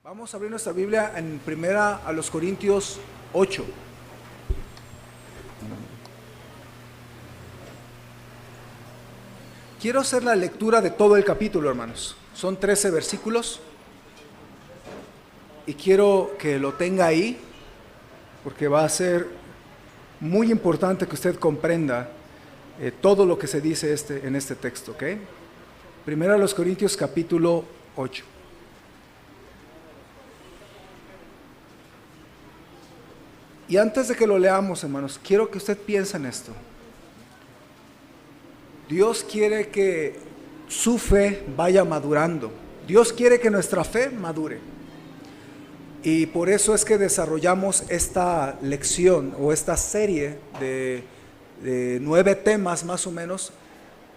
Vamos a abrir nuestra Biblia en primera a los Corintios 8. Quiero hacer la lectura de todo el capítulo, hermanos. Son 13 versículos y quiero que lo tenga ahí porque va a ser muy importante que usted comprenda todo lo que se dice en este texto, ¿ok? Primera a los Corintios capítulo 8. Y antes de que lo leamos, hermanos, quiero que usted piense en esto. Dios quiere que su fe vaya madurando. Dios quiere que nuestra fe madure. Y por eso es que desarrollamos esta lección o esta serie de 9 temas más o menos,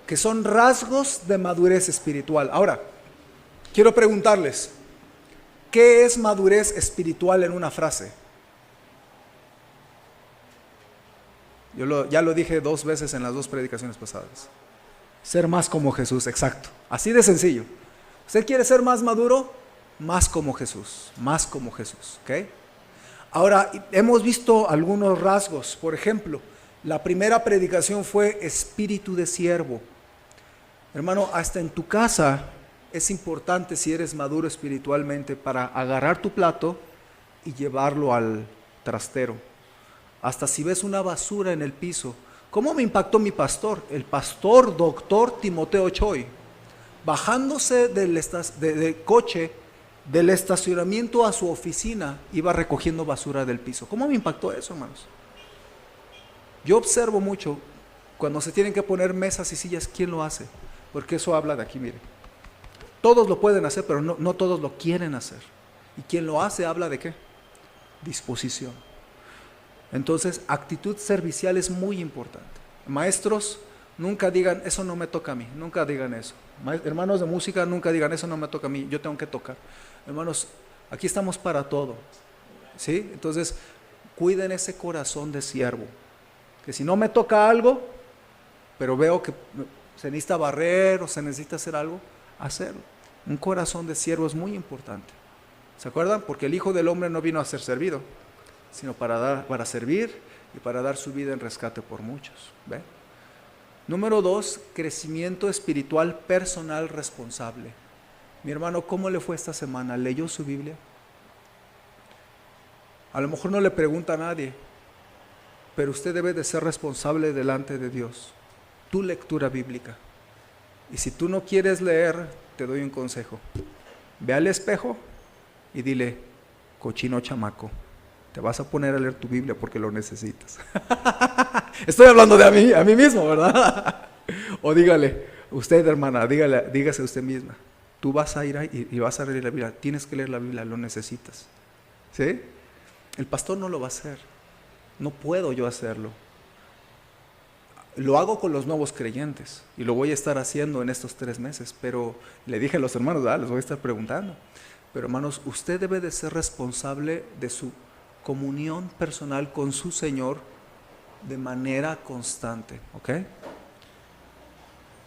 que son rasgos de madurez espiritual. Ahora, quiero preguntarles, ¿qué es madurez espiritual en una frase? Ya lo dije 2 veces en las 2 predicaciones pasadas. Ser más como Jesús, exacto. Así de sencillo. ¿Usted quiere ser más maduro? Más como Jesús, ¿ok? Ahora, hemos visto algunos rasgos. Por ejemplo, la primera predicación fue espíritu de siervo. Hermano, hasta en tu casa es importante, si eres maduro espiritualmente, para agarrar tu plato y llevarlo al trastero. Hasta si ves una basura en el piso. ¿Cómo me impactó mi pastor? El pastor doctor Timoteo Choi, bajándose del coche, del estacionamiento a su oficina, iba recogiendo basura del piso. ¿Cómo me impactó eso, hermanos? Yo observo mucho, cuando se tienen que poner mesas y sillas, ¿quién lo hace? Porque eso habla de aquí, mire. Todos lo pueden hacer, pero no todos lo quieren hacer. Y quien lo hace, habla de ¿qué? Disposición. Entonces, actitud servicial es muy importante. Maestros, nunca digan, eso no me toca a mí, nunca digan eso. Hermanos de música, nunca digan, eso no me toca a mí, yo tengo que tocar. Hermanos, aquí estamos para todo, ¿sí? Entonces, cuiden ese corazón de siervo, que si no me toca algo, pero veo que se necesita barrer o se necesita hacer algo, hacerlo. Un corazón de siervo es muy importante. ¿Se acuerdan? Porque el Hijo del Hombre no vino a ser servido, sino para servir y para dar su vida en rescate por muchos. ¿Ve? Número 2, crecimiento espiritual personal responsable. Mi hermano, ¿cómo le fue esta semana? ¿Leyó su Biblia? A lo mejor no le pregunta a nadie, pero usted debe de ser responsable delante de Dios. Tu lectura bíblica. Y si tú no quieres leer, te doy un consejo. Ve al espejo y dile, cochino chamaco, te vas a poner a leer tu Biblia porque lo necesitas. Estoy hablando de a mí mismo, ¿verdad? O dígale, usted hermana, dígase usted misma, tú vas a ir ahí y vas a leer la Biblia, tienes que leer la Biblia, lo necesitas. ¿Sí? El pastor no lo va a hacer, no puedo yo hacerlo. Lo hago con los nuevos creyentes y lo voy a estar haciendo en estos 3 meses, pero le dije a los hermanos, les voy a estar preguntando. Pero hermanos, usted debe de ser responsable de su comunión personal con su Señor de manera constante, ¿ok?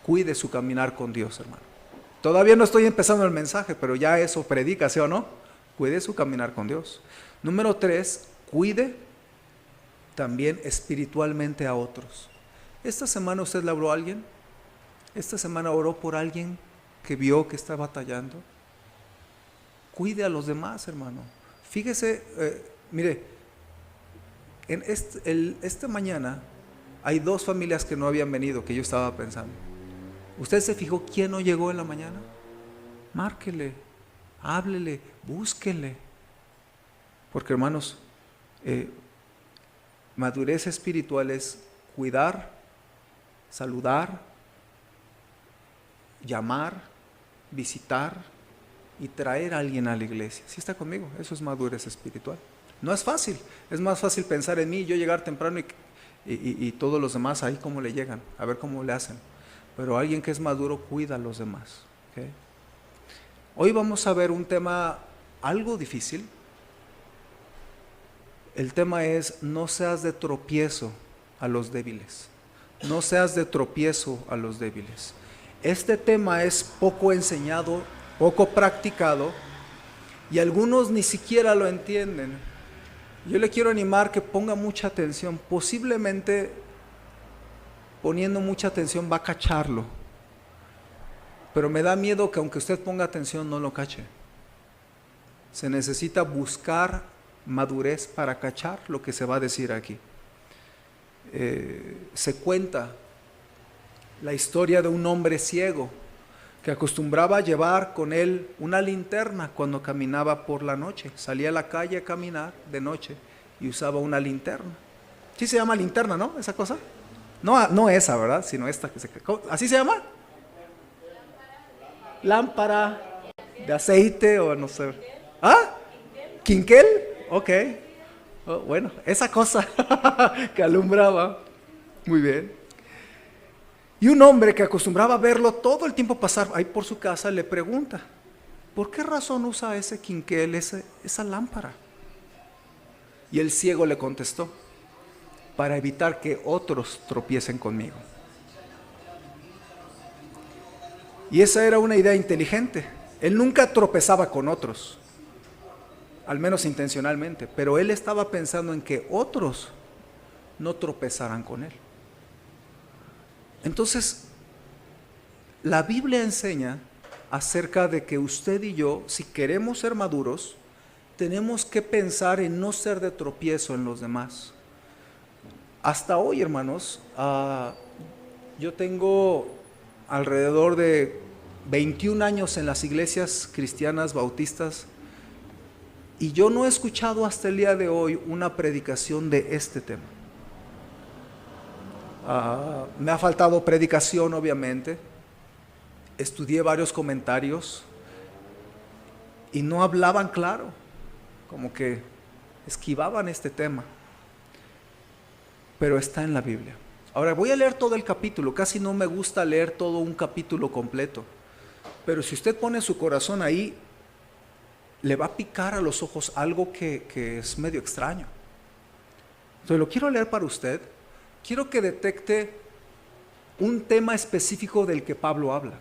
Cuide su caminar con Dios, hermano. Todavía no estoy empezando el mensaje, pero ya eso predica, ¿sí o no? Cuide su caminar con Dios. Número 3, cuide también espiritualmente a otros. Esta semana usted le habló a alguien, esta semana oró por alguien que vio que está batallando. Cuide a los demás, hermano. Fíjese, mire, en esta mañana hay 2 familias que no habían venido, que yo estaba pensando. ¿Usted se fijó quién no llegó en la mañana? Márquele, háblele, búsquele. Porque hermanos, madurez espiritual es cuidar, saludar, llamar, visitar y traer a alguien a la iglesia. ¿Sí está conmigo? Eso es madurez espiritual. No es fácil, es más fácil pensar en mí, yo llegar temprano y todos los demás ahí cómo le llegan, a ver cómo le hacen. Pero alguien que es maduro cuida a los demás. ¿Okay? Hoy vamos a ver un tema algo difícil. El tema es, no seas de tropiezo a los débiles. No seas de tropiezo a los débiles. Este tema es poco enseñado, poco practicado, Y algunos ni siquiera lo entienden. Yo le quiero animar que ponga mucha atención. Posiblemente poniendo mucha atención va a cacharlo. Pero me da miedo que aunque usted ponga atención no lo cache. Se necesita buscar madurez para cachar lo que se va a decir aquí. Se cuenta la historia de un hombre ciego que acostumbraba a llevar con él una linterna cuando caminaba por la noche. Salía a la calle a caminar de noche y usaba una linterna. Sí se llama linterna, ¿no? Esa cosa. No, no esa, ¿verdad? Sino esta que se... ¿Así se llama? Lámpara de aceite o no sé. ¿Ah? ¿Quinquel? Ok. Oh, bueno, esa cosa que alumbraba. Muy bien. Y un hombre que acostumbraba a verlo todo el tiempo pasar ahí por su casa le pregunta, ¿por qué razón usa ese quinquel, esa lámpara? Y el ciego le contestó, para evitar que otros tropiecen conmigo. Y esa era una idea inteligente. Él nunca tropezaba con otros, al menos intencionalmente, pero él estaba pensando en que otros no tropezaran con él. Entonces, la Biblia enseña acerca de que usted y yo, si queremos ser maduros, tenemos que pensar en no ser de tropiezo en los demás. Hasta hoy, hermanos, yo tengo alrededor de 21 años en las iglesias cristianas bautistas y yo no he escuchado hasta el día de hoy una predicación de este tema. Me ha faltado predicación, obviamente. Estudié varios comentarios y no hablaban claro, como que esquivaban este tema. Pero está en la Biblia. Ahora voy a leer todo el capítulo. Casi no me gusta leer todo un capítulo completo. Pero si usted pone su corazón ahí, le va a picar a los ojos algo que es medio extraño. Entonces lo quiero leer para usted. Quiero que detecte un tema específico del que Pablo habla.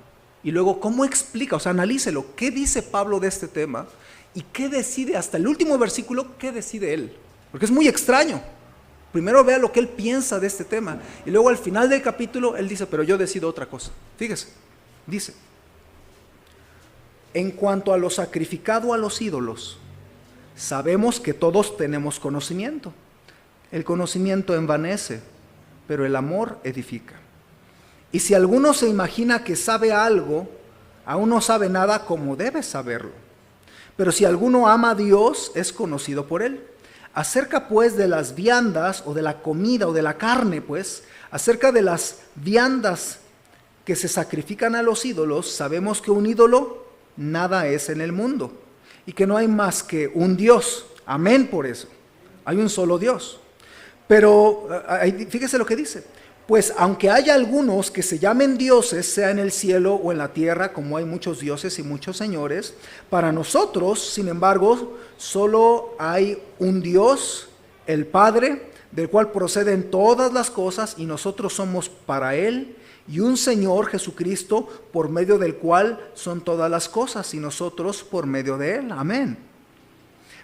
Y luego, ¿cómo explica? O sea, analícelo. ¿Qué dice Pablo de este tema? ¿Y qué decide? Hasta el último versículo, ¿qué decide él? Porque es muy extraño. Primero vea lo que él piensa de este tema. Y luego al final del capítulo, él dice, pero yo decido otra cosa. Fíjese, dice, en cuanto a lo sacrificado a los ídolos, sabemos que todos tenemos conocimiento. El conocimiento envanece, pero el amor edifica. Y si alguno se imagina que sabe algo, aún no sabe nada como debe saberlo. Pero si alguno ama a Dios, es conocido por él. Acerca pues de las viandas o de la comida o de la carne, pues, acerca de las viandas que se sacrifican a los ídolos, sabemos que un ídolo nada es en el mundo y que no hay más que un Dios. Amén por eso. Hay un solo Dios. Pero fíjese lo que dice. Pues aunque haya algunos que se llamen dioses, sea en el cielo o en la tierra, como hay muchos dioses y muchos señores, para nosotros, sin embargo, solo hay un Dios, el Padre, del cual proceden todas las cosas y nosotros somos para Él, y un Señor, Jesucristo, por medio del cual son todas las cosas y nosotros por medio de Él. Amén.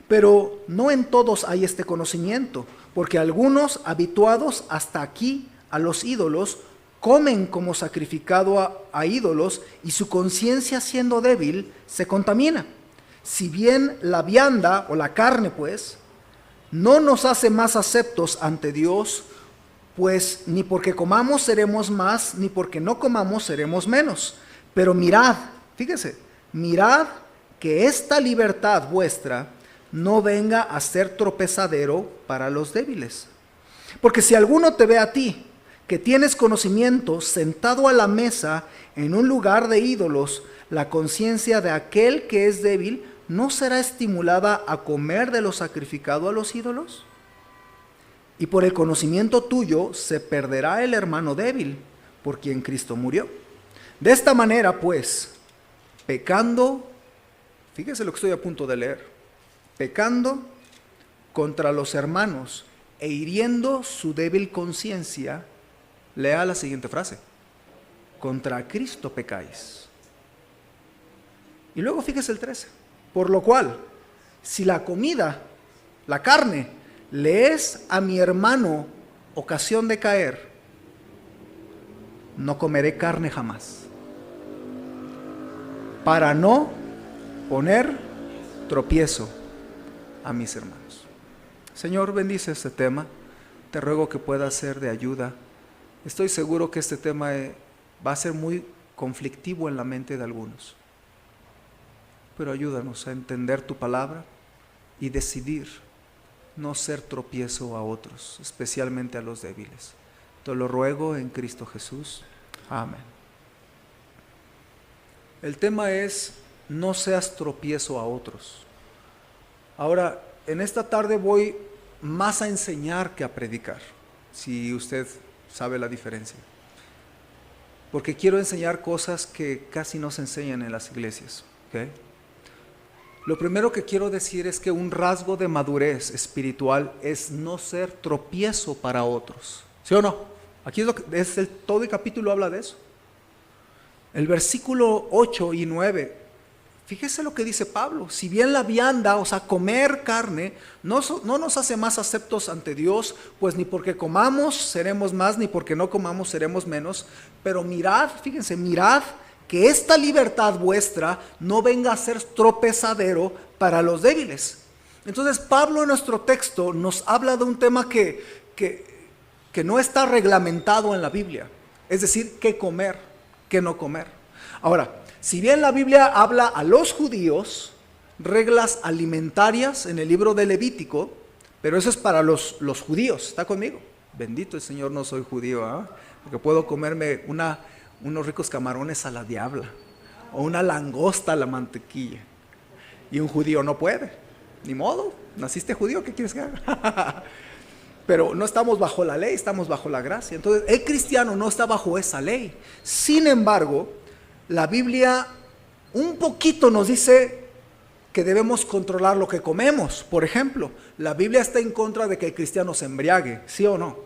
Pero no en todos hay este conocimiento, porque algunos habituados hasta aquí a los ídolos comen como sacrificado a ídolos y su conciencia siendo débil se contamina. Si bien la vianda o la carne pues no nos hace más aceptos ante Dios, pues ni porque comamos seremos más, ni porque no comamos seremos menos. Pero mirad, fíjese, mirad que esta libertad vuestra no venga a ser tropezadero para los débiles. Porque si alguno te ve a ti, que tienes conocimiento, sentado a la mesa en un lugar de ídolos, la conciencia de aquel que es débil ¿no será estimulada a comer de lo sacrificado a los ídolos? Y por el conocimiento tuyo se perderá el hermano débil, por quien Cristo murió. De esta manera, pues, pecando, fíjese lo que estoy a punto de leer, pecando contra los hermanos e hiriendo su débil conciencia, lea la siguiente frase: contra Cristo pecáis. Y luego fíjese el 13. Por lo cual, si la comida, la carne, le es a mi hermano ocasión de caer, no comeré carne jamás, para no poner tropiezo a mis hermanos. Señor, bendice este tema. Te ruego que pueda ser de ayuda. Estoy seguro que este tema va a ser muy conflictivo en la mente de algunos. Pero ayúdanos a entender tu palabra y decidir no ser tropiezo a otros, especialmente a los débiles. Te lo ruego en Cristo Jesús. Amén. El tema es: no seas tropiezo a otros. Ahora, en esta tarde voy más a enseñar que a predicar, si usted sabe la diferencia. Porque quiero enseñar cosas que casi no se enseñan en las iglesias. ¿Okay? Lo primero que quiero decir es que un rasgo de madurez espiritual es no ser tropiezo para otros. ¿Sí o no? Aquí todo el capítulo habla de eso. El versículo 8 y 9, fíjese lo que dice Pablo: si bien la vianda, o sea, comer carne, no nos hace más aceptos ante Dios, pues ni porque comamos seremos más, ni porque no comamos seremos menos. Pero mirad, fíjense, mirad que esta libertad vuestra no venga a ser tropezadero para los débiles. Entonces Pablo en nuestro texto nos habla de un tema que no está reglamentado en la Biblia, es decir, qué comer, qué no comer. Ahora, si bien la Biblia habla a los judíos reglas alimentarias en el libro de Levítico, pero eso es para los judíos. ¿Está conmigo? Bendito el Señor, no soy judío, ¿eh? Porque puedo comerme unos ricos camarones a la diabla o una langosta a la mantequilla, y un judío no puede. Ni modo, naciste judío, ¿qué quieres que haga? Pero no estamos bajo la ley, estamos bajo la gracia. Entonces el cristiano no está bajo esa ley. Sin embargo, la Biblia un poquito nos dice que debemos controlar lo que comemos. Por ejemplo, la Biblia está en contra de que el cristiano se embriague, ¿sí o no?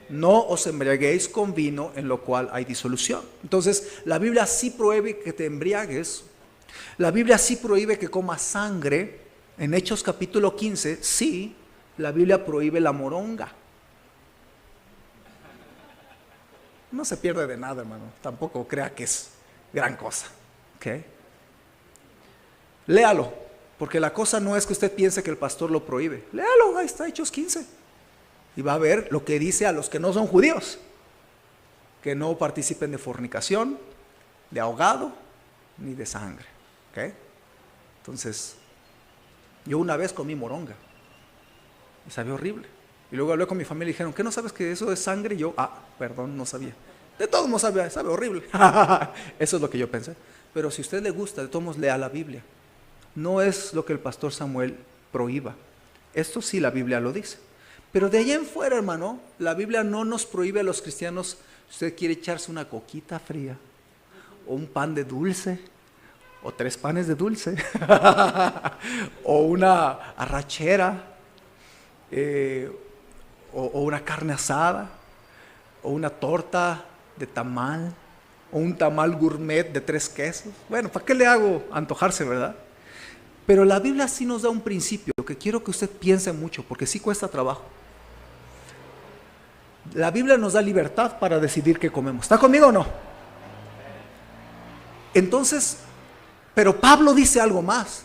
No os embriaguéis con vino, en lo cual hay disolución. Entonces la Biblia sí prohíbe que te embriagues. La Biblia sí prohíbe que comas sangre. En Hechos capítulo 15, sí, la Biblia prohíbe la moronga. No se pierde de nada, hermano. Tampoco crea que es gran cosa. ¿Okay? Léalo, porque la cosa no es que usted piense que el pastor lo prohíbe. Léalo, ahí está, Hechos 15. Y va a ver lo que dice a los que no son judíos: que no participen de fornicación, de ahogado, ni de sangre. ¿Okay? Entonces, yo una vez comí moronga y sabía horrible. Y luego hablé con mi familia y dijeron: ¿qué no sabes que eso es sangre? Y yo, perdón, no sabía. De todos modos sabe horrible. Eso es lo que yo pensé. Pero si a usted le gusta, de todos modos lea la Biblia. No es lo que el pastor Samuel prohíba. Esto sí la Biblia lo dice. Pero de allá en fuera, hermano, la Biblia no nos prohíbe a los cristianos. Si usted quiere echarse una coquita fría, o un pan de dulce, o 3 panes de dulce, o una arrachera, o una carne asada, o una torta de tamal, o un tamal gourmet de 3 quesos. Bueno, ¿para qué le hago antojarse, verdad? Pero la Biblia sí nos da un principio que quiero que usted piense mucho, porque sí cuesta trabajo. La Biblia nos da libertad para decidir qué comemos. ¿Está conmigo o no? Entonces, pero Pablo dice algo más.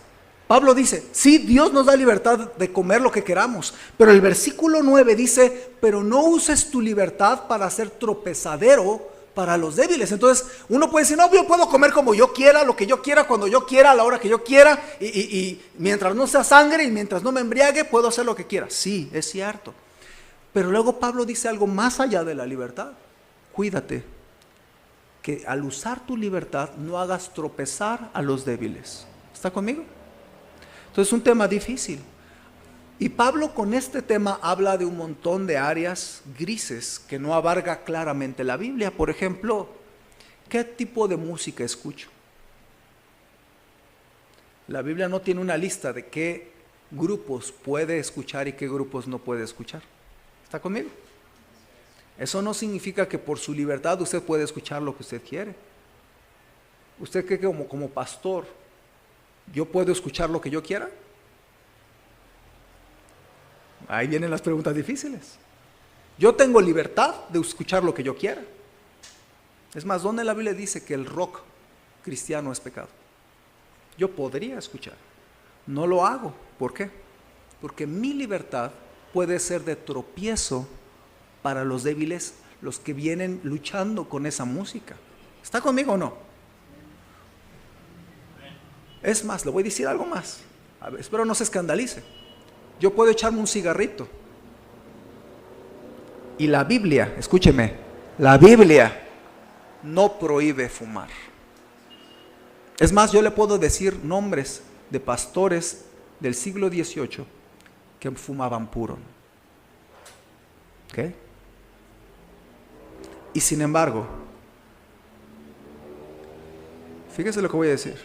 Pablo dice: sí, Dios nos da libertad de comer lo que queramos, pero el versículo 9 dice: pero no uses tu libertad para hacer tropezadero para los débiles. Entonces uno puede decir: no, yo puedo comer como yo quiera, lo que yo quiera, cuando yo quiera, a la hora que yo quiera, y mientras no sea sangre y mientras no me embriague, puedo hacer lo que quiera. Sí, es cierto. Pero luego Pablo dice algo más allá de la libertad: cuídate que al usar tu libertad no hagas tropezar a los débiles. ¿Está conmigo? Entonces es un tema difícil. Y Pablo con este tema habla de un montón de áreas grises que no abarca claramente la Biblia. Por ejemplo, ¿qué tipo de música escucho? La Biblia no tiene una lista de qué grupos puede escuchar y qué grupos no puede escuchar. ¿Está conmigo? Eso no significa que por su libertad usted puede escuchar lo que usted quiere. ¿Usted cree que como pastor yo puedo escuchar lo que yo quiera? Ahí vienen las preguntas difíciles. Yo tengo libertad de escuchar lo que yo quiera. Es más, ¿dónde la Biblia dice que el rock cristiano es pecado? Yo podría escuchar. No lo hago. ¿Por qué? Porque mi libertad puede ser de tropiezo para los débiles, los que vienen luchando con esa música. ¿Está conmigo o no? Es más, le voy a decir algo más. A ver, espero no se escandalice. Yo puedo echarme un cigarrito. Y la Biblia, escúcheme, la Biblia no prohíbe fumar. Es más, yo le puedo decir nombres de pastores del siglo XVIII que fumaban puro. ¿Ok? Y sin embargo, fíjese lo que voy a decir.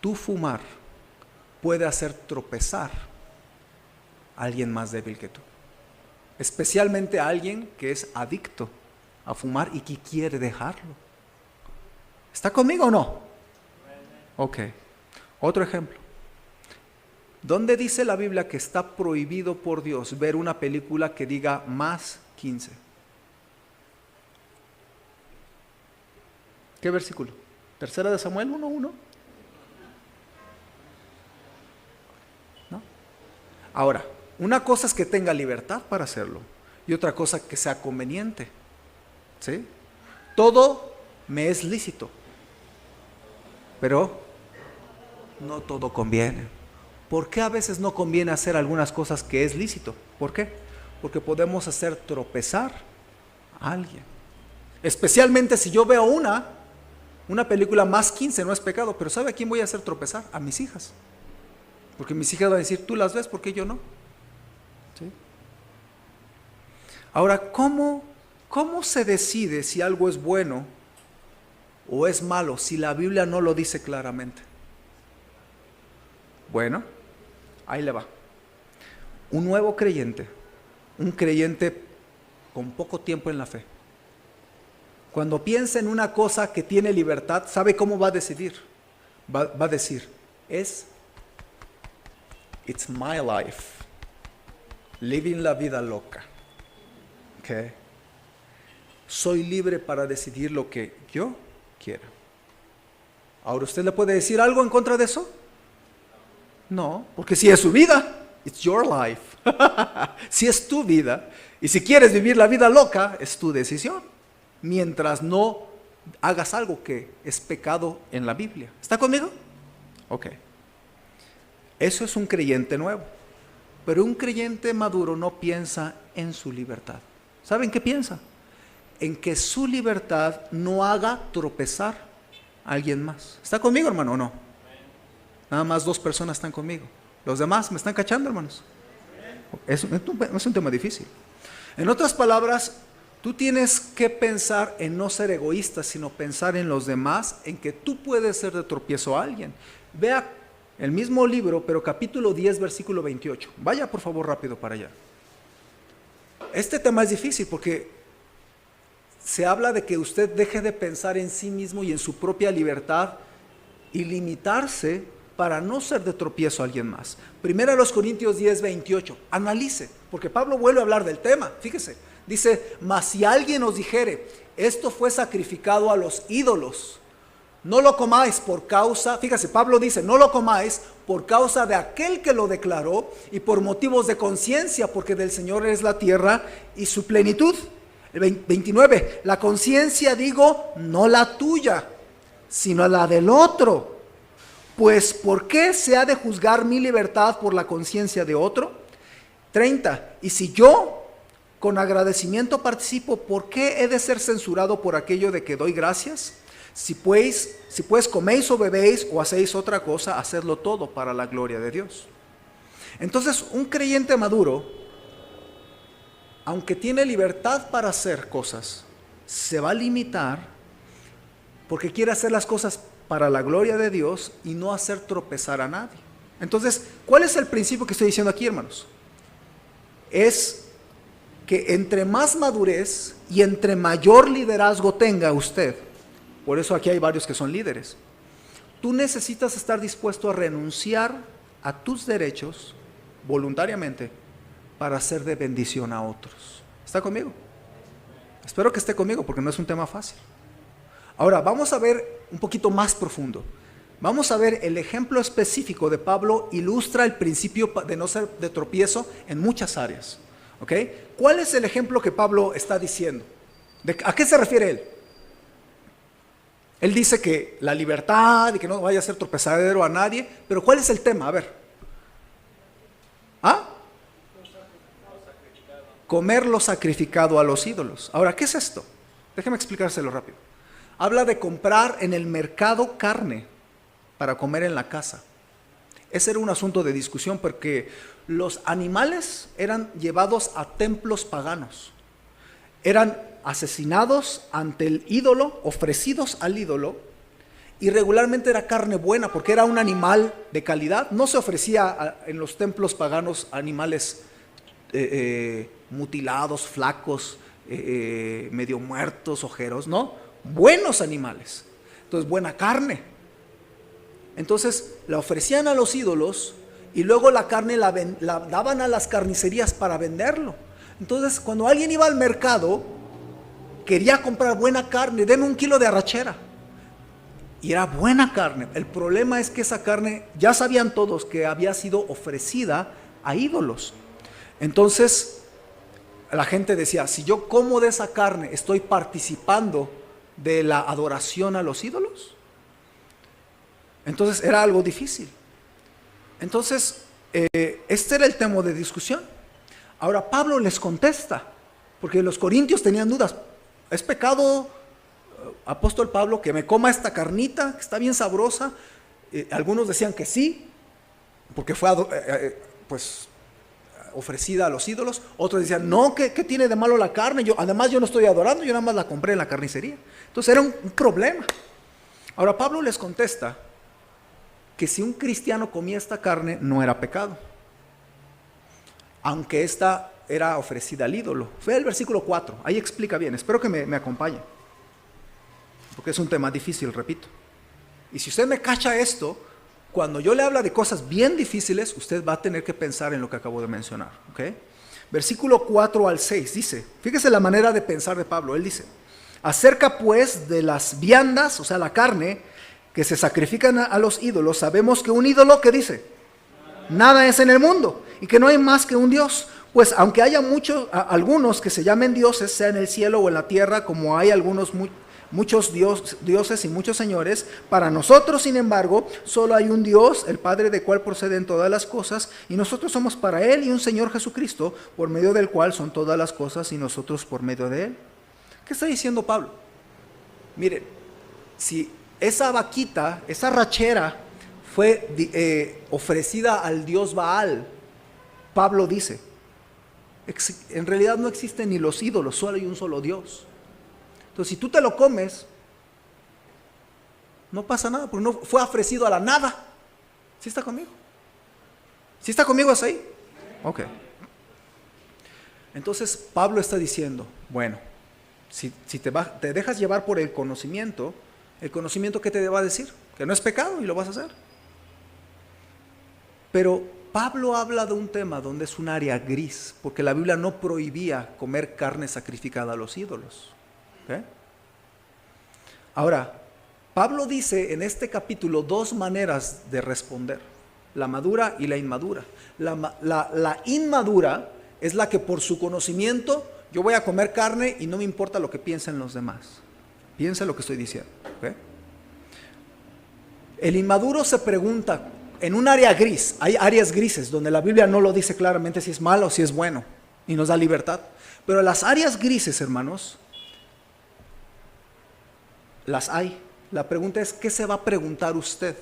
Tu fumar puede hacer tropezar a alguien más débil que tú. Especialmente a alguien que es adicto a fumar y que quiere dejarlo. ¿Está conmigo o no? Ok. Otro ejemplo. ¿Dónde dice la Biblia que está prohibido por Dios ver una película que diga más 15? ¿Qué versículo? ¿Tercera de Samuel 1:1? ¿No? Ahora, una cosa es que tenga libertad para hacerlo y otra cosa que sea conveniente. ¿Sí? Todo me es lícito, pero no todo conviene. ¿Por qué a veces no conviene hacer algunas cosas que es lícito? ¿Por qué? Porque podemos hacer tropezar a alguien. Especialmente si yo veo una película más 15, no es pecado, pero ¿sabe a quién voy a hacer tropezar? A mis hijas. Porque mis hijas van a decir, tú las ves, ¿por qué yo no? ¿Sí? Ahora, ¿cómo se decide si algo es bueno o es malo si la Biblia no lo dice claramente? Bueno, ahí le va. Un nuevo creyente, un creyente con poco tiempo en la fe, cuando piensa en una cosa que tiene libertad, ¿sabe cómo va a decidir? Va a decir, it's my life, living la vida loca. Okay. Soy libre para decidir lo que yo quiera. Ahora, ¿usted le puede decir algo en contra de eso? No, porque si es su vida, it's your life. Si es tu vida, y si quieres vivir la vida loca, es tu decisión. Mientras no hagas algo que es pecado en la Biblia. ¿Está conmigo? Ok. Eso es un creyente nuevo. Pero un creyente maduro no piensa en su libertad. ¿Saben qué piensa? En que su libertad no haga tropezar a alguien más. ¿Está conmigo, hermano, o no? Nada más 2 personas están conmigo. Los demás me están cachando, hermanos. Es un tema difícil. En otras palabras, tú tienes que pensar en no ser egoísta, sino pensar en los demás, en que tú puedes ser de tropiezo a alguien. Vea el mismo libro, pero capítulo 10, versículo 28. Vaya por favor rápido para allá. Este tema es difícil porque se habla de que usted deje de pensar en sí mismo y en su propia libertad y limitarse para no ser de tropiezo a alguien más. Primero a los Corintios 10, 28. Analice, porque Pablo vuelve a hablar del tema. Fíjese, dice, mas si alguien os dijere, esto fue sacrificado a los ídolos, no lo comáis por causa, fíjese, Pablo dice, no lo comáis por causa de aquel que lo declaró y por motivos de conciencia, porque del Señor es la tierra y su plenitud. El 29, la conciencia digo, no la tuya, sino la del otro. Pues, ¿por qué se ha de juzgar mi libertad por la conciencia de otro? 30, y si yo con agradecimiento participo, ¿por qué he de ser censurado por aquello de que doy gracias? Si pues coméis o bebéis o hacéis otra cosa, hacedlo todo para la gloria de Dios. Entonces, un creyente maduro, aunque tiene libertad para hacer cosas, se va a limitar porque quiere hacer las cosas para la gloria de Dios y no hacer tropezar a nadie. Entonces, ¿cuál es el principio que estoy diciendo aquí, hermanos? Es que entre más madurez y entre mayor liderazgo tenga usted, por eso aquí hay varios que son líderes, tú necesitas estar dispuesto a renunciar a tus derechos voluntariamente para ser de bendición a otros. ¿Está conmigo? Espero que esté conmigo porque no es un tema fácil. Ahora vamos a ver un poquito más profundo. Vamos a ver el ejemplo específico de Pablo, ilustra el principio de no ser de tropiezo en muchas áreas. ¿Ok? ¿Cuál es el ejemplo que Pablo está diciendo? ¿A qué se refiere él? Él dice que la libertad y que no vaya a ser tropezadero a nadie, pero ¿cuál es el tema? A ver. ¿Ah? Comer lo sacrificado a los ídolos. Ahora, ¿qué es esto? Déjeme explicárselo rápido. Habla de comprar en el mercado carne para comer en la casa. Ese era un asunto de discusión porque los animales eran llevados a templos paganos. Eran asesinados ante el ídolo, ofrecidos al ídolo, y regularmente era carne buena porque era un animal de calidad. No se ofrecía en los templos paganos animales mutilados, flacos, medio muertos, ojeros, no, buenos animales. Entonces, buena carne. Entonces, la ofrecían a los ídolos y luego la carne la daban a las carnicerías para venderlo. Entonces, cuando alguien iba al mercado, quería comprar buena carne, denme 1 kilo de arrachera. Y era buena carne. El problema es que esa carne, ya sabían todos que había sido ofrecida a ídolos. Entonces, la gente decía, si yo como de esa carne, ¿estoy participando de la adoración a los ídolos? Entonces, era algo difícil. Entonces, este era el tema de discusión. Ahora, Pablo les contesta, porque los corintios tenían dudas. ¿Es pecado, apóstol Pablo, que me coma esta carnita, que está bien sabrosa? Algunos decían que sí, porque fue ofrecida a los ídolos. Otros decían, no, ¿qué tiene de malo la carne? Además yo no estoy adorando, yo nada más la compré en la carnicería. Entonces era un problema. Ahora Pablo les contesta que si un cristiano comía esta carne no era pecado, aunque esta era ofrecida al ídolo. Fue el versículo 4, ahí explica bien. Espero que me acompañe, porque es un tema difícil, repito. Y si usted me cacha esto, cuando yo le habla de cosas bien difíciles, usted va a tener que pensar en lo que acabo de mencionar. ¿Okay? Versículo 4 al 6 dice, fíjese la manera de pensar de Pablo. Él dice, acerca pues de las viandas, o sea la carne, que se sacrifican a los ídolos, sabemos que un ídolo, ¿qué dice? Nada es en el mundo, y que no hay más que un Dios. Pues aunque haya algunos que se llamen dioses, sea en el cielo o en la tierra, como hay muchos dioses y muchos señores, para nosotros, sin embargo, solo hay un Dios, el Padre, del cual proceden todas las cosas, y nosotros somos para Él, y un Señor Jesucristo, por medio del cual son todas las cosas, y nosotros por medio de Él. ¿Qué está diciendo Pablo? Miren, si esa vaquita, esa rachera, fue ofrecida al dios Baal, Pablo dice, en realidad no existen ni los ídolos, solo hay un solo Dios. Entonces, si tú te lo comes, no pasa nada, porque no fue ofrecido a la nada. ¿Sí está conmigo? ¿Sí está conmigo hasta ahí? Ok. Entonces, Pablo está diciendo, bueno, si te dejas llevar por el conocimiento ¿qué te va a decir? Que no es pecado y lo vas a hacer. Pero Pablo habla de un tema donde es un área gris, porque la Biblia no prohibía comer carne sacrificada a los ídolos. ¿Okay? Ahora, Pablo dice en este capítulo 2 maneras de responder, la madura y la inmadura. La inmadura es la que por su conocimiento, yo voy a comer carne y no me importa lo que piensen los demás. Piensa lo que estoy diciendo. ¿Okay? El inmaduro se pregunta, en un área gris, hay áreas grises donde la Biblia no lo dice claramente si es malo o si es bueno, y nos da libertad. Pero las áreas grises, hermanos, las hay. La pregunta es, ¿qué se va a preguntar usted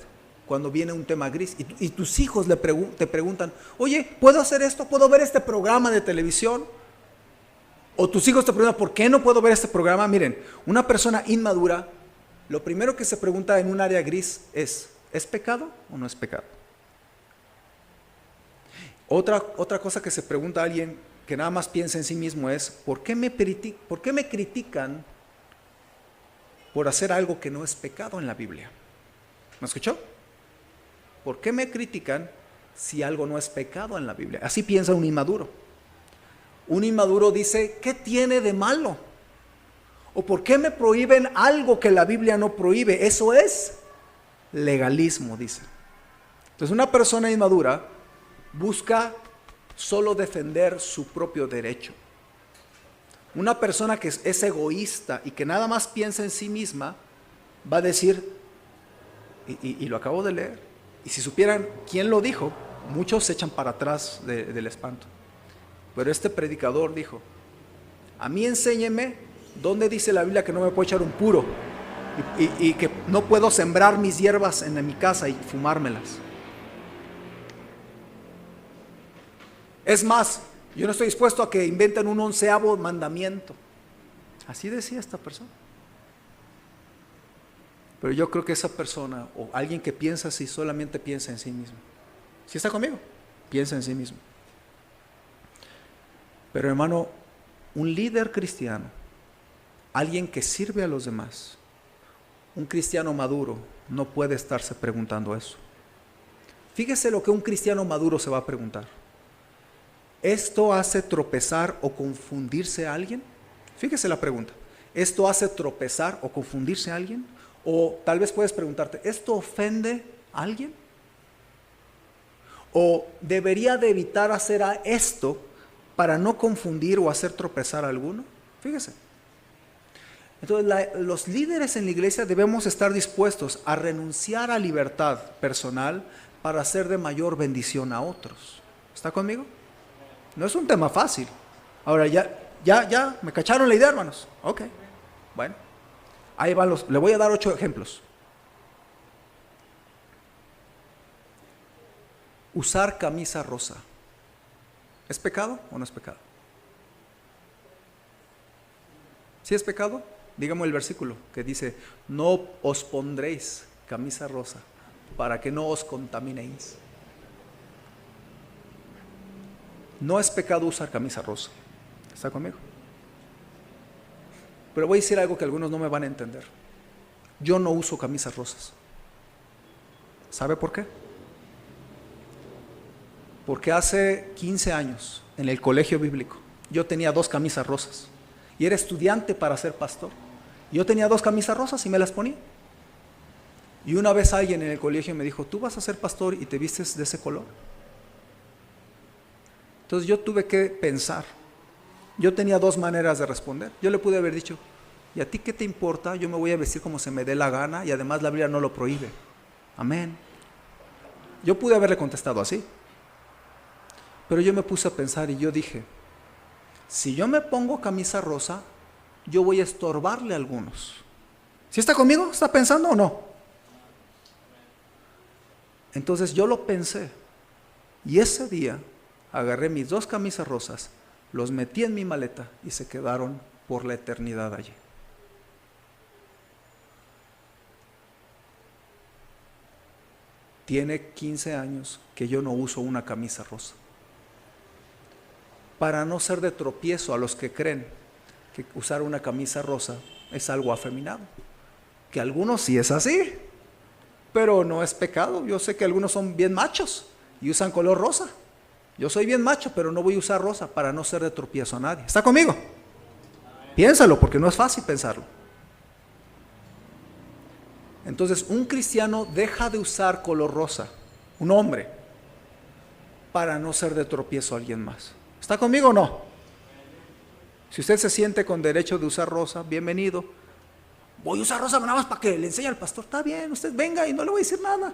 cuando viene un tema gris? Y tus hijos te preguntan, oye, ¿puedo hacer esto? ¿Puedo ver este programa de televisión? O tus hijos te preguntan, ¿por qué no puedo ver este programa? Miren, una persona inmadura, lo primero que se pregunta en un área gris es pecado o no es pecado? Otra cosa que se pregunta a alguien que nada más piensa en sí mismo es, ¿por qué me critican por hacer algo que no es pecado en la Biblia? ¿Me escuchó? ¿Por qué me critican si algo no es pecado en la Biblia. Así piensa un inmaduro. Un inmaduro dice, ¿qué tiene de malo? ¿O por qué me prohíben algo que la Biblia no prohíbe? Eso es legalismo, dice. Entonces una persona inmadura busca solo defender su propio derecho. Una persona que es egoísta y que nada más piensa en sí misma, va a decir, y lo acabo de leer, y si supieran quién lo dijo, muchos se echan para atrás del espanto. Pero este predicador dijo, a mí enséñeme dónde dice la Biblia que no me puedo echar un puro y que no puedo sembrar mis hierbas en mi casa y fumármelas. Es más, yo no estoy dispuesto a que inventen un 11º mandamiento. Así decía esta persona. Pero yo creo que esa persona, o alguien que piensa así, solamente piensa en sí mismo. ¿Sí está conmigo? Piensa en sí mismo. Pero hermano, un líder cristiano, alguien que sirve a los demás, un cristiano maduro, no puede estarse preguntando eso. Fíjese lo que un cristiano maduro se va a preguntar. ¿Esto hace tropezar o confundirse a alguien? Fíjese la pregunta. ¿Esto hace tropezar o confundirse a alguien? O tal vez puedes preguntarte, ¿esto ofende a alguien? ¿O debería de evitar hacer esto para no confundir o hacer tropezar a alguno? Fíjese. Entonces los líderes en la iglesia debemos estar dispuestos a renunciar a libertad personal para hacer de mayor bendición a otros. ¿Está conmigo? No es un tema fácil. Ahora ya, ¿me cacharon la idea, hermanos? Ok, bueno. Ahí van le voy a dar 8 ejemplos. Usar camisa rosa. ¿Es pecado o no es pecado? ¿Sí es pecado? Dígame el versículo que dice, no os pondréis camisa rosa para que no os contaminéis. No es pecado usar camisa rosa. ¿Está conmigo? Pero voy a decir algo que algunos no me van a entender. Yo no uso camisas rosas. ¿Sabe por qué? Porque hace 15 años, en el colegio bíblico, yo tenía 2 camisas rosas. Y era estudiante para ser pastor. Yo tenía 2 camisas rosas y me las ponía. Y una vez alguien en el colegio me dijo, ¿tú vas a ser pastor y te vistes de ese color? Entonces yo tuve que pensar. Yo tenía 2 maneras de responder. Yo le pude haber dicho, ¿y a ti qué te importa? Yo me voy a vestir como se me dé la gana y además la Biblia no lo prohíbe. Amén. Yo pude haberle contestado así. Pero yo me puse a pensar y yo dije, si yo me pongo camisa rosa, yo voy a estorbarle a algunos. ¿Sí está conmigo? ¿Está pensando o no? Entonces yo lo pensé. Y ese día agarré mis 2 camisas rosas, los metí en mi maleta y se quedaron por la eternidad allí. Tiene 15 años que yo no uso una camisa rosa. Para no ser de tropiezo a los que creen que usar una camisa rosa es algo afeminado. Que algunos sí es así, pero no es pecado. Yo sé que algunos son bien machos y usan color rosa. Yo soy bien macho, pero no voy a usar rosa para no ser de tropiezo a nadie. ¿Está conmigo? Piénsalo, porque no es fácil pensarlo. Entonces, un cristiano deja de usar color rosa, un hombre, para no ser de tropiezo a alguien más. ¿Está conmigo o no? Si usted se siente con derecho de usar rosa, bienvenido. Voy a usar rosa nada más para que le enseñe al pastor. Está bien, usted venga y no le voy a decir nada.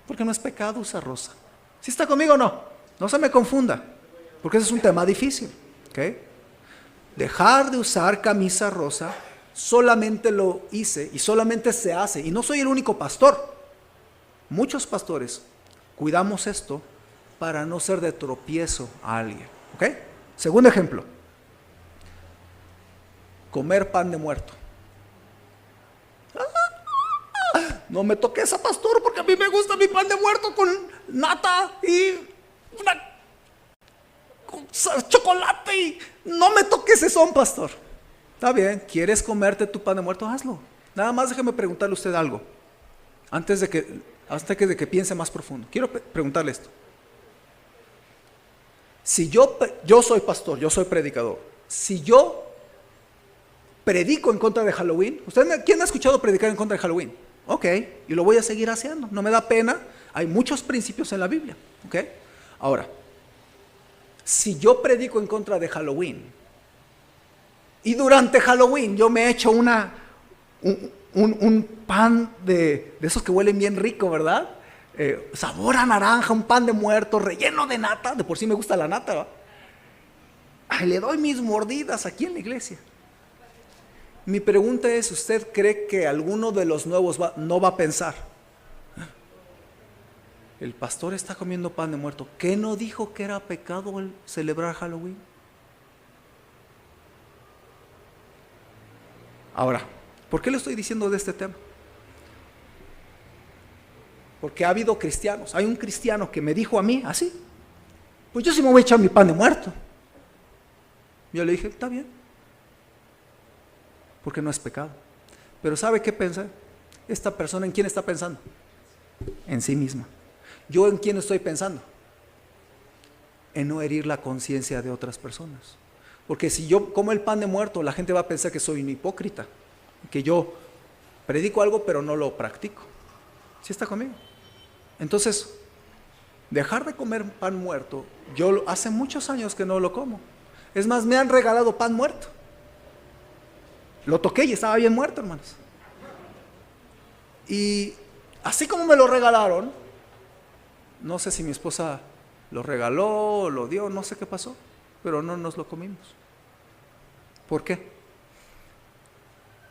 Porque no es pecado usar rosa. ¿Sí está conmigo o no? No se me confunda, porque ese es un tema difícil. ¿Okay? Dejar de usar camisa rosa, solamente lo hice y solamente se hace. Y no soy el único pastor. Muchos pastores cuidamos esto para no ser de tropiezo a alguien. ¿Okay? Segundo ejemplo. Comer pan de muerto. No me toques a pastor porque a mí me gusta mi pan de muerto con nata y con chocolate y no me toques eso, pastor. Está bien, ¿quieres comerte tu pan de muerto? Hazlo. Nada más déjeme preguntarle a usted algo. Antes de que hasta que piense más profundo. Quiero preguntarle esto. Si yo soy pastor, yo soy predicador, si yo predico en contra de Halloween, ¿quién ha escuchado predicar en contra de Halloween? Ok, y lo voy a seguir haciendo, no me da pena, hay muchos principios en la Biblia, ok. Ahora, si yo predico en contra de Halloween, y durante Halloween yo me echo un pan de esos que huelen bien rico, ¿verdad? Sabor a naranja, un pan de muerto, relleno de nata, de por sí me gusta la nata, ¿verdad? Ay, le doy mis mordidas aquí en la iglesia. Mi pregunta es, ¿usted cree que alguno de los nuevos no va a pensar? El pastor está comiendo pan de muerto. ¿Qué no dijo que era pecado el celebrar Halloween? Ahora, ¿por qué le estoy diciendo de este tema? Porque ha habido cristianos. Hay un cristiano que me dijo a mí así: pues yo sí me voy a echar mi pan de muerto. Yo le dije, está bien, porque no es pecado. Pero ¿sabe qué piensa? Esta persona, ¿en quién está pensando? En sí misma. ¿Yo en quién estoy pensando? En no herir la conciencia de otras personas. Porque si yo como el pan de muerto, la gente va a pensar que soy un hipócrita, que yo predico algo pero no lo practico. ¿Sí está conmigo? Entonces, dejar de comer pan muerto, yo hace muchos años que no lo como. Es más, me han regalado pan muerto. Lo toqué y estaba bien muerto, hermanos. Y así como me lo regalaron, no sé si mi esposa lo regaló, lo dio, no sé qué pasó, pero no nos lo comimos. ¿Por qué?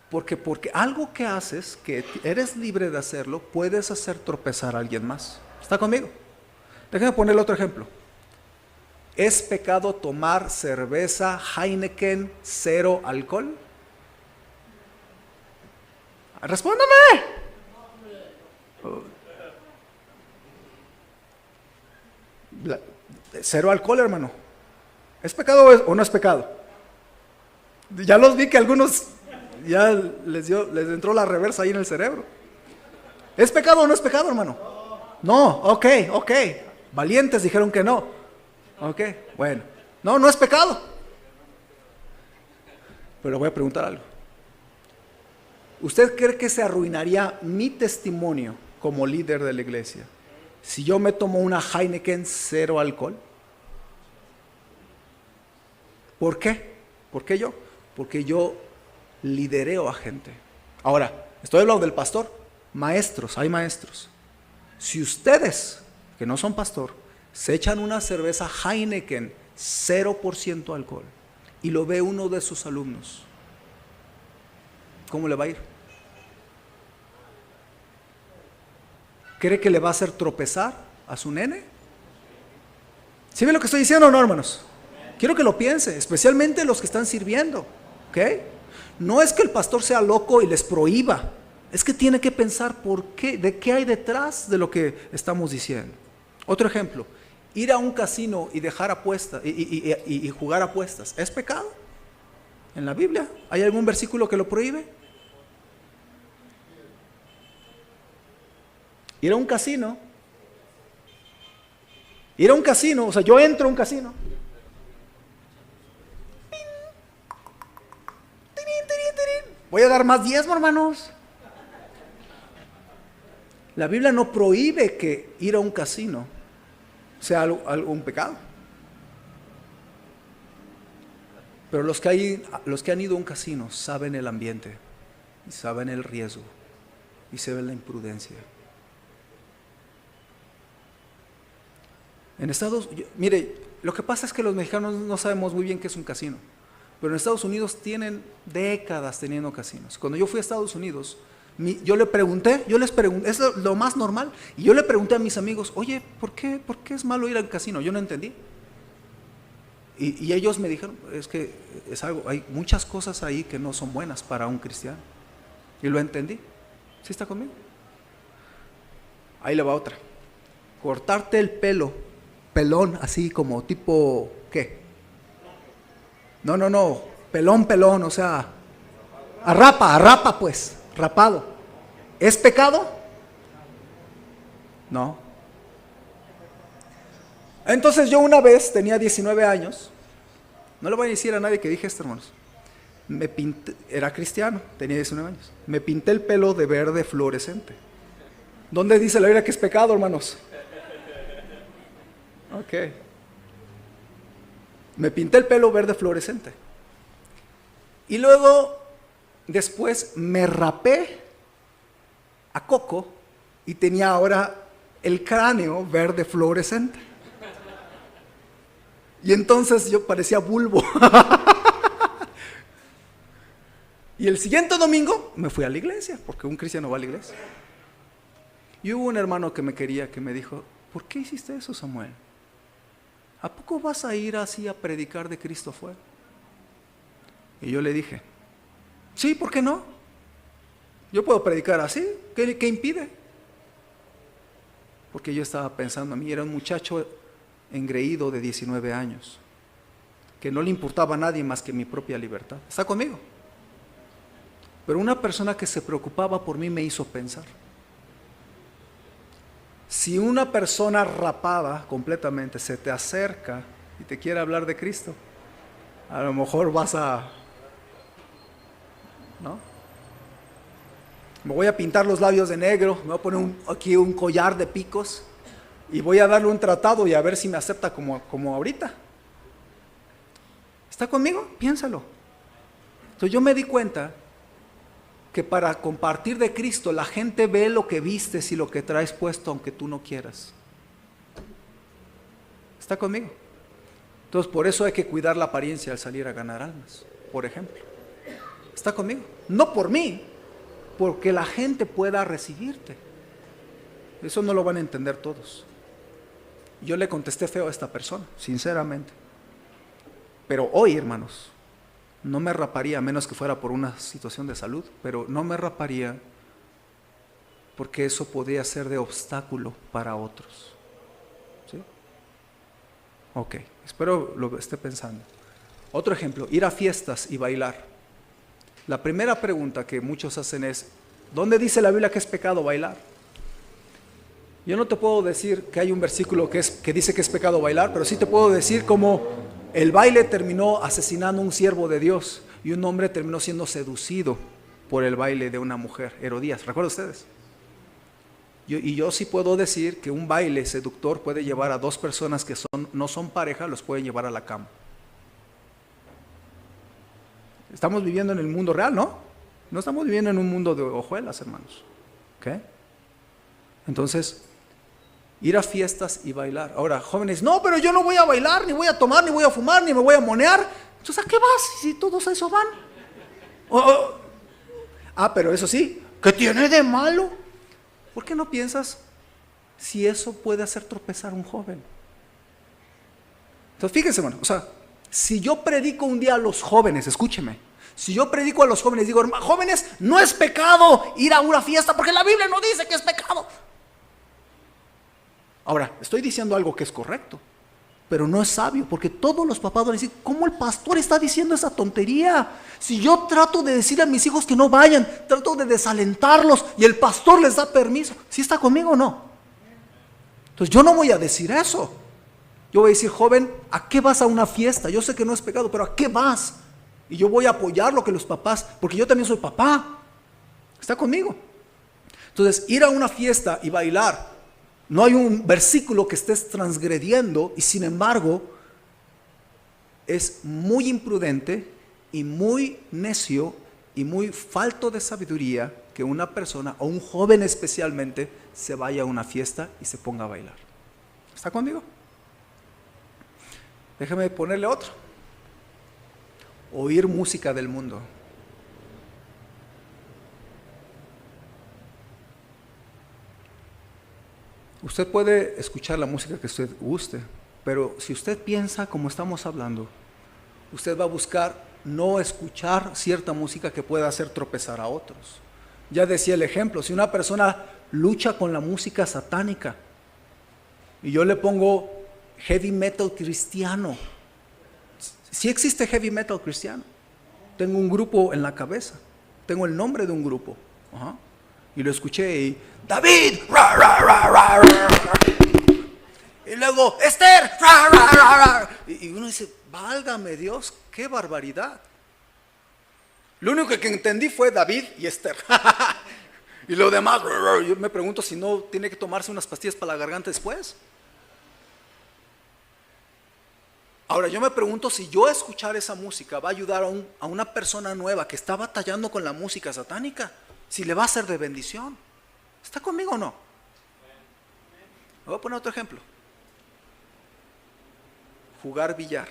Porque algo que haces, que eres libre de hacerlo, puedes hacer tropezar a alguien más. ¿Está conmigo? Déjenme ponerle otro ejemplo. ¿Es pecado tomar cerveza Heineken 0 alcohol? ¡Respóndame! Cero alcohol, hermano. ¿Es pecado o no es pecado? Ya los vi que algunos ya les entró la reversa ahí en el cerebro. ¿Es pecado o no es pecado, hermano? No, ok. Valientes dijeron que no. Ok, bueno. No es pecado. Pero voy a preguntar algo. ¿Usted cree que se arruinaría mi testimonio como líder de la iglesia si yo me tomo una Heineken 0 alcohol? ¿Por qué? ¿Por qué yo? Porque yo lidereo a gente. Ahora, estoy hablando del pastor. Maestros, hay maestros. Si ustedes, que no son pastor, se echan una cerveza Heineken 0% alcohol y lo ve uno de sus alumnos, ¿cómo le va a ir? ¿Cree que le va a hacer tropezar a su nene? ¿Sí ve lo que estoy diciendo o no, hermanos? Quiero que lo piense, especialmente los que están sirviendo, ¿ok? No es que el pastor sea loco y les prohíba, es que tiene que pensar de qué hay detrás de lo que estamos diciendo. Otro ejemplo, ir a un casino y dejar apuestas y jugar apuestas, ¿es pecado? ¿En la Biblia hay algún versículo que lo prohíbe? Ir a un casino, o sea, yo entro a un casino. Voy a dar más diezmo, hermanos. La Biblia no prohíbe que ir a un casino sea un pecado. Pero los que han ido a un casino saben el ambiente, y saben el riesgo, y saben la imprudencia. Mire, lo que pasa es que los mexicanos no sabemos muy bien qué es un casino, pero en Estados Unidos tienen décadas teniendo casinos. Cuando yo fui a Estados Unidos, yo les pregunté, es lo más normal, y yo le pregunté a mis amigos, oye, ¿por qué es malo ir al casino? Yo no entendí. Y ellos me dijeron, es que hay muchas cosas ahí que no son buenas para un cristiano. Y lo entendí. ¿Sí está conmigo? Ahí le va otra. Cortarte el pelo, pelón, así como tipo, ¿qué? No, pelón, o sea, arrapa pues, rapado. ¿Es pecado? No. Entonces yo una vez tenía 19 años, no le voy a decir a nadie que dije esto, hermanos. Me pinté, era cristiano, tenía 19 años. Me pinté el pelo de verde fluorescente. ¿Dónde dice la Biblia que es pecado, hermanos? Ok. Me pinté el pelo verde fluorescente. Y luego, después me rapé a coco y tenía ahora el cráneo verde fluorescente. Y entonces yo parecía bulbo. Y el siguiente domingo me fui a la iglesia, porque un cristiano va a la iglesia. Y hubo un hermano que me quería, que me dijo, ¿por qué hiciste eso, Samuel? ¿A poco vas a ir así a predicar de Cristo afuera? Y yo le dije, sí, ¿por qué no? Yo puedo predicar así, ¿qué impide? Porque yo estaba pensando, a mí era un muchacho engreído de 19 años, que no le importaba a nadie más que mi propia libertad. ¿Está conmigo? Pero una persona que se preocupaba por mí me hizo pensar. Si una persona rapada completamente se te acerca y te quiere hablar de Cristo, a lo mejor vas a... ¿no? Me voy a pintar los labios de negro, me voy a poner aquí un collar de picos y voy a darle un tratado y a ver si me acepta como ahorita. ¿Está conmigo? Piénsalo. Entonces yo me di cuenta que para compartir de Cristo la gente ve lo que vistes y lo que traes puesto aunque tú no quieras. ¿Está conmigo? Entonces por eso hay que cuidar la apariencia al salir a ganar almas, por ejemplo. ¿Está conmigo? No por mí, porque la gente pueda recibirte. Eso no lo van a entender todos. Yo le contesté feo a esta persona, sinceramente. Pero hoy, hermanos, no me raparía, a menos que fuera por una situación de salud, pero no me raparía porque eso podría ser de obstáculo para otros. ¿Sí? Ok, espero lo esté pensando. Otro ejemplo, ir a fiestas y bailar. La primera pregunta que muchos hacen es, ¿dónde dice la Biblia que es pecado bailar? Yo no te puedo decir que hay un versículo que dice que es pecado bailar, pero sí te puedo decir cómo el baile terminó asesinando a un siervo de Dios y un hombre terminó siendo seducido por el baile de una mujer, Herodías. ¿Recuerdan ustedes? Yo sí puedo decir que un baile seductor puede llevar a dos personas que no son pareja, los puede llevar a la cama. Estamos viviendo en el mundo real, ¿no? No estamos viviendo en un mundo de hojuelas, hermanos. ¿Ok? Entonces, ir a fiestas y bailar. Ahora, jóvenes, no, pero yo no voy a bailar, ni voy a tomar, ni voy a fumar, ni me voy a monear. Entonces, ¿a qué vas si todos a eso van? Pero eso sí, ¿qué tiene de malo? ¿Por qué no piensas si eso puede hacer tropezar a un joven? Entonces, fíjense, hermano, si yo predico un día a los jóvenes, escúcheme, si yo predico a los jóvenes, digo, jóvenes, no es pecado ir a una fiesta, porque la Biblia no dice que es pecado. Ahora, estoy diciendo algo que es correcto, pero no es sabio, porque todos los papás van a decir, ¿cómo el pastor está diciendo esa tontería? Si yo trato de decir a mis hijos que no vayan, trato de desalentarlos y el pastor les da permiso, ¿sí está conmigo o no? Entonces yo no voy a decir eso. Yo voy a decir, joven, ¿a qué vas a una fiesta? Yo sé que no es pecado, pero ¿a qué vas? Y yo voy a apoyar lo que los papás, porque yo también soy papá. ¿Está conmigo? Entonces, ir a una fiesta y bailar, no hay un versículo que estés transgrediendo y sin embargo es muy imprudente y muy necio y muy falto de sabiduría que una persona o un joven especialmente se vaya a una fiesta y se ponga a bailar. ¿Está conmigo? Déjame ponerle otro. Oír música del mundo. Usted puede escuchar la música que usted guste, pero si usted piensa como estamos hablando, usted va a buscar no escuchar cierta música que pueda hacer tropezar a otros. Ya decía el ejemplo, si una persona lucha con la música satánica y yo le pongo heavy metal cristiano, sí existe heavy metal cristiano. Tengo un grupo en la cabeza, tengo el nombre de un grupo. Y lo escuché y David, ra, ra, ra, ra, ra, gritó, Esther, ra, ra, ra, ra. Y uno dice, válgame Dios, qué barbaridad. Lo único que entendí fue David y Esther. Y lo demás, yo me pregunto si no tiene que tomarse unas pastillas para la garganta después. Ahora yo me pregunto si yo escuchar esa música va a ayudar a una persona nueva que está batallando con la música satánica, si le va a ser de bendición. ¿Está conmigo o no? Me voy a poner otro ejemplo. Jugar billar.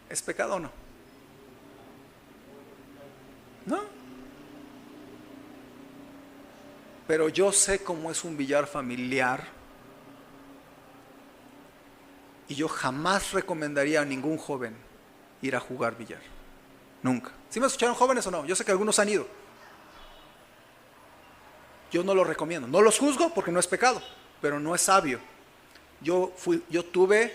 ¿Es pecado o no? No. Pero yo sé cómo es un billar familiar y yo jamás recomendaría a ningún joven ir a jugar billar. Nunca. ¿Sí me escucharon, jóvenes, o no? Yo sé que algunos han ido. Yo no lo recomiendo. No los juzgo porque no es pecado, pero no es sabio. Yo tuve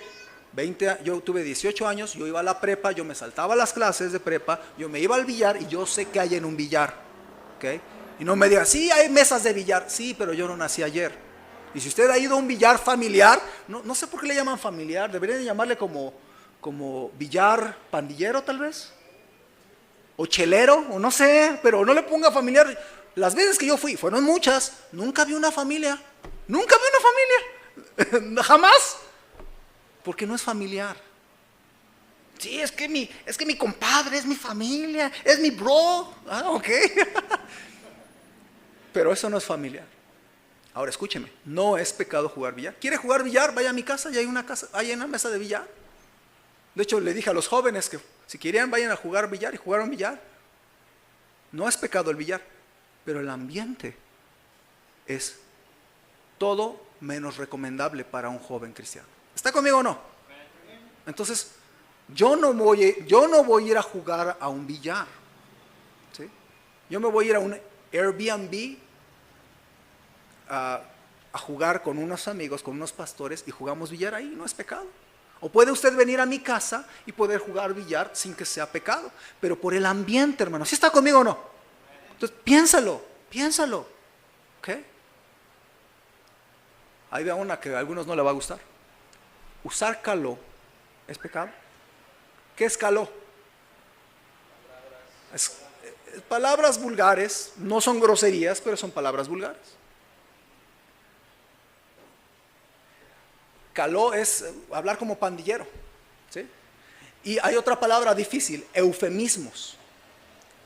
18 años, yo iba a la prepa, yo me saltaba las clases de prepa, yo me iba al billar y yo sé que hay en un billar. ¿Okay? Y no me digan, sí, hay mesas de billar. Sí, pero yo no nací ayer. Y si usted ha ido a un billar familiar, no sé por qué le llaman familiar, deberían llamarle como billar pandillero tal vez, o chelero, o no sé, pero no le ponga familiar. Las veces que yo fui, fueron muchas, nunca vi una familia, jamás, porque no es familiar. Sí, es que mi compadre es mi familia, es mi bro. Ah, ok. Pero eso no es familiar. Ahora escúcheme, no es pecado jugar billar. ¿Quiere jugar billar? Vaya a mi casa, ya hay una mesa de billar. De hecho, le dije a los jóvenes que si querían vayan a jugar billar y jugaron billar. No es pecado el billar, pero el ambiente es todo menos recomendable para un joven cristiano. ¿Está conmigo o no? Entonces, yo no voy a ir a jugar a un billar. ¿Sí? Yo me voy a ir a un Airbnb a jugar con unos amigos, con unos pastores y jugamos billar ahí, no es pecado. O puede usted venir a mi casa y poder jugar billar sin que sea pecado, pero por el ambiente, hermano. ¿Sí está conmigo o no? Entonces piénsalo. ¿Ok? Ahí va una que a algunos no le va a gustar. Usar caló es pecado. ¿Qué es caló? Palabras vulgares, no son groserías, pero son palabras vulgares. Caló es hablar como pandillero, ¿sí? Y hay otra palabra difícil, eufemismos.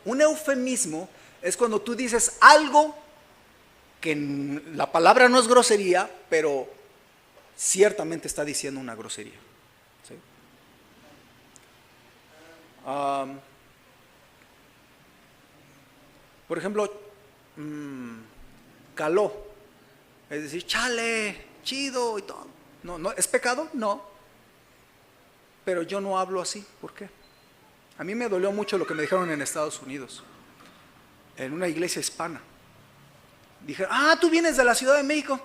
Un eufemismo es cuando tú dices algo que la palabra no es grosería, pero ciertamente está diciendo una grosería, ¿sí? Por ejemplo, caló, es decir, chale, chido y todo. No, ¿es pecado? No. Pero yo no hablo así. ¿Por qué? A mí me dolió mucho lo que me dijeron en Estados Unidos, en una iglesia hispana. Dijeron, tú vienes de la Ciudad de México.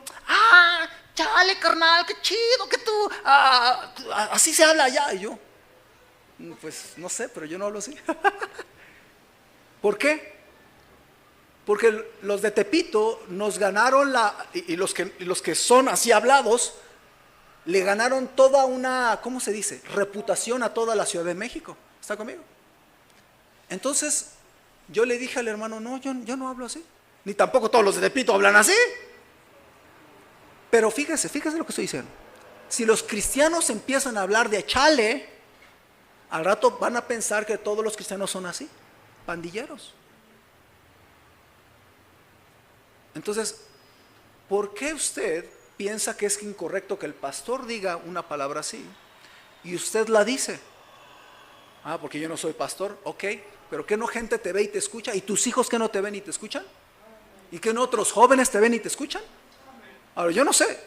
Chale, carnal, qué chido que tú. Así se habla allá. Y yo, pues no sé, pero yo no hablo así. ¿Por qué? Porque los de Tepito nos ganaron y los que son así hablados, le ganaron toda una, ¿cómo se dice? Reputación a toda la Ciudad de México. ¿Está conmigo? Entonces, yo le dije al hermano, no, yo no hablo así. Ni tampoco todos los de Tepito hablan así. Pero fíjese lo que estoy diciendo. Si los cristianos empiezan a hablar de chale, al rato van a pensar que todos los cristianos son así, pandilleros. Entonces, ¿por qué usted piensa que es incorrecto que el pastor diga una palabra así y usted la dice? Porque yo no soy pastor. Ok, pero ¿qué no gente te ve y te escucha? ¿Y tus hijos que no te ven y te escuchan? ¿Y qué no otros jóvenes te ven y te escuchan? Ahora, yo no sé,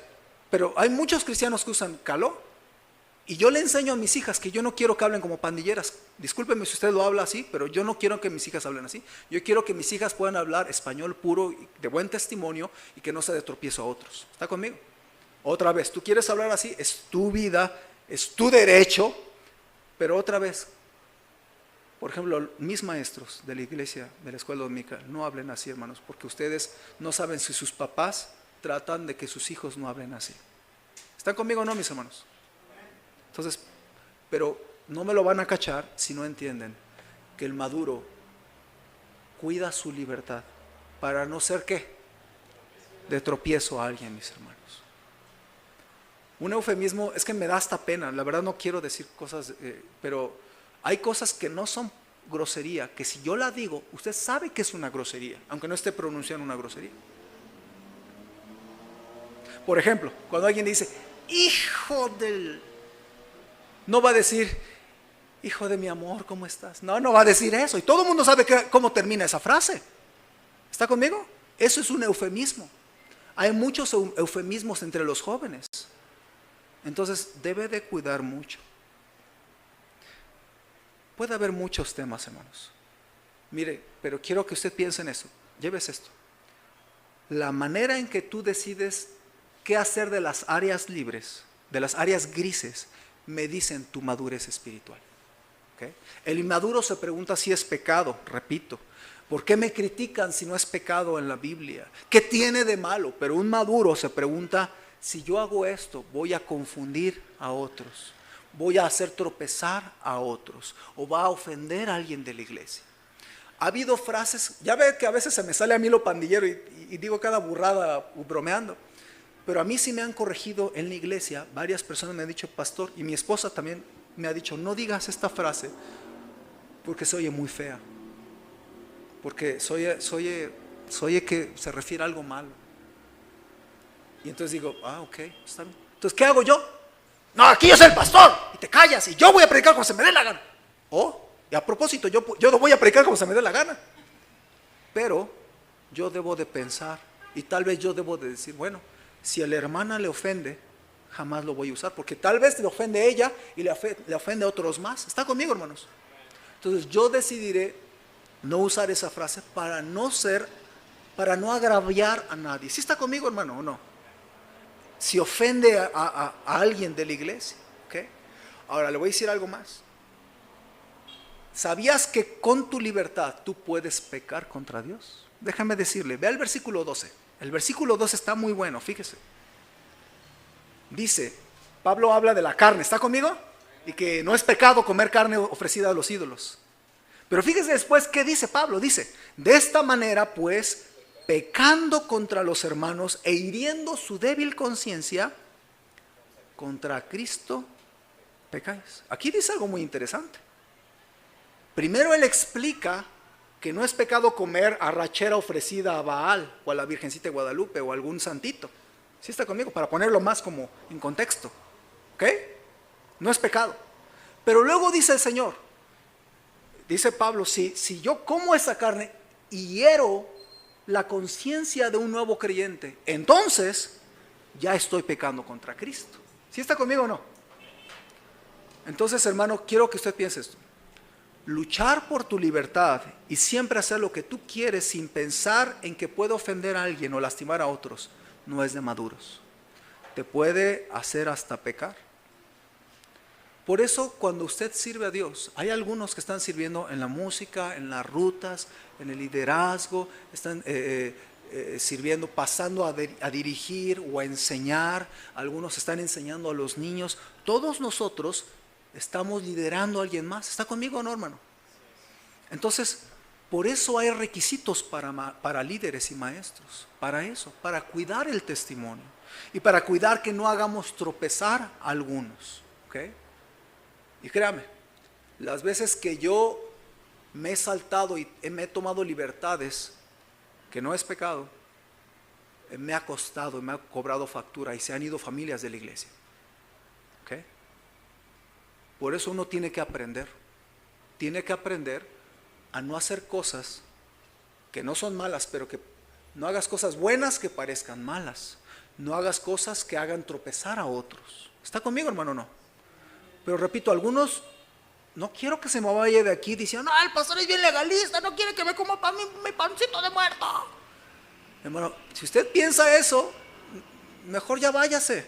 pero hay muchos cristianos que usan caló. Y yo le enseño a mis hijas que yo no quiero que hablen como pandilleras. Discúlpeme si usted lo habla así, pero yo no quiero que mis hijas hablen así. Yo quiero que mis hijas puedan hablar español puro, de buen testimonio y que no sea de tropiezo a otros. ¿Está conmigo? Otra vez, tú quieres hablar así, es tu vida, es tu derecho, pero otra vez, por ejemplo, mis maestros de la iglesia, de la escuela dominical, no hablen así, hermanos, porque ustedes no saben si sus papás tratan de que sus hijos no hablen así. ¿Están conmigo o no, mis hermanos? Entonces, pero no me lo van a cachar si no entienden que el maduro cuida su libertad para no ser ¿qué? De tropiezo a alguien, mis hermanos. Un eufemismo, es que me da hasta pena, la verdad no quiero decir cosas, pero hay cosas que no son grosería, que si yo la digo, usted sabe que es una grosería, aunque no esté pronunciando una grosería. Por ejemplo, cuando alguien dice, hijo del... No va a decir, hijo de mi amor, ¿cómo estás? No, no va a decir eso. Y todo el mundo sabe cómo termina esa frase. ¿Está conmigo? Eso es un eufemismo. Hay muchos eufemismos entre los jóvenes. Entonces debe de cuidar mucho. Puede haber muchos temas, hermanos. Mire, pero quiero que usted piense en eso. Llévese esto. La manera en que tú decides qué hacer de las áreas libres, de las áreas grises, me dicen tu madurez espiritual. ¿Okay? El inmaduro se pregunta si es pecado, repito. ¿Por qué me critican si no es pecado en la Biblia? ¿Qué tiene de malo? Pero un maduro se pregunta, si yo hago esto, voy a confundir a otros, voy a hacer tropezar a otros, o va a ofender a alguien de la iglesia. Ha habido frases, ya ve que a veces se me sale a mí lo pandillero y digo cada burrada bromeando, pero a mí sí me han corregido en la iglesia, varias personas me han dicho, pastor, y mi esposa también me ha dicho, no digas esta frase porque se oye muy fea, porque se oye que se refiere a algo malo. Y entonces digo, ok, está bien. Entonces, ¿qué hago yo? No, aquí yo soy el pastor, y te callas, y yo voy a predicar como se me dé la gana. Y a propósito, yo no voy a predicar como se me dé la gana. Pero yo debo de pensar, y tal vez yo debo de decir, bueno, si a la hermana le ofende, jamás lo voy a usar, porque tal vez le ofende a ella y le ofende a otros más. ¿Está conmigo, hermanos? Entonces yo decidiré no usar esa frase para no agraviar a nadie. ¿Sí está conmigo, hermano, o no? Si ofende a alguien de la iglesia, ¿okay? Ahora le voy a decir algo más. ¿Sabías que con tu libertad tú puedes pecar contra Dios? Déjame decirle, vea el versículo 12. El versículo 12 está muy bueno, fíjese. Dice, Pablo habla de la carne, ¿está conmigo? Y que no es pecado comer carne ofrecida a los ídolos. Pero fíjese después qué dice Pablo. Dice, de esta manera pues, pecando contra los hermanos e hiriendo su débil conciencia, contra Cristo pecáis. Aquí dice algo muy interesante. Primero él explica que no es pecado comer arrachera ofrecida a Baal o a la Virgencita de Guadalupe o a algún santito. ¿Sí está conmigo? Para ponerlo más como en contexto. ¿Ok? No es pecado. Pero luego dice el Señor, dice Pablo, si yo como esa carne y hiero la conciencia de un nuevo creyente, entonces ya estoy pecando contra Cristo. ¿Sí está conmigo o no? Entonces, hermano, quiero que usted piense esto. Luchar por tu libertad y siempre hacer lo que tú quieres sin pensar en que puede ofender a alguien o lastimar a otros, no es de maduros. Te puede hacer hasta pecar. Por eso cuando usted sirve a Dios, hay algunos que están sirviendo en la música, en las rutas, en el liderazgo, están sirviendo, pasando a dirigir o a enseñar, algunos están enseñando a los niños. Todos nosotros estamos liderando a alguien más. ¿Está conmigo o no, hermano? Entonces, por eso hay requisitos para líderes y maestros, para eso, para cuidar el testimonio y para cuidar que no hagamos tropezar a algunos, ¿ok? Y créame, las veces que yo me he saltado y me he tomado libertades, que no es pecado, me ha costado, me ha cobrado factura y se han ido familias de la iglesia. ¿Okay? Por eso uno tiene que aprender a no hacer cosas que no son malas, pero que no hagas cosas buenas que parezcan malas, no hagas cosas que hagan tropezar a otros. ¿Está conmigo, hermano, o no? Pero repito, algunos, no quiero que se me vaya de aquí diciendo, el pastor es bien legalista, no quiere que me coma mi pancito de muerto. Hermano, si usted piensa eso, mejor ya váyase.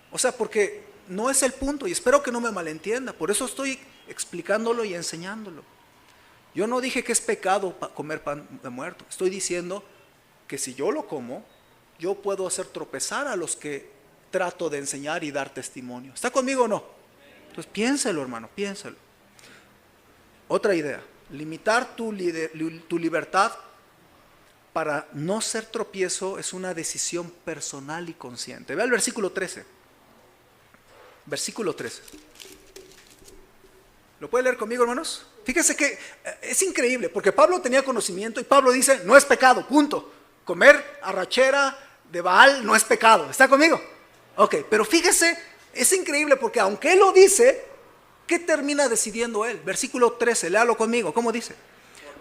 O sea, porque no es el punto y espero que no me malentienda. Por eso estoy explicándolo y enseñándolo. Yo no dije que es pecado comer pan de muerto. Estoy diciendo que si yo lo como, yo puedo hacer tropezar a los que trato de enseñar y dar testimonio. ¿Está conmigo o no? Entonces piénselo, hermano, piénselo. Otra idea, limitar tu libertad para no ser tropiezo es una decisión personal y consciente. Vea el versículo 13. Versículo 13. ¿Lo puede leer conmigo, hermanos? Fíjese que es increíble, porque Pablo tenía conocimiento y Pablo dice, no es pecado, punto. Comer arrachera de Baal no es pecado. ¿Está conmigo? Ok, pero fíjese, es increíble porque aunque él lo dice, ¿qué termina decidiendo él? Versículo 13, léalo conmigo, ¿cómo dice?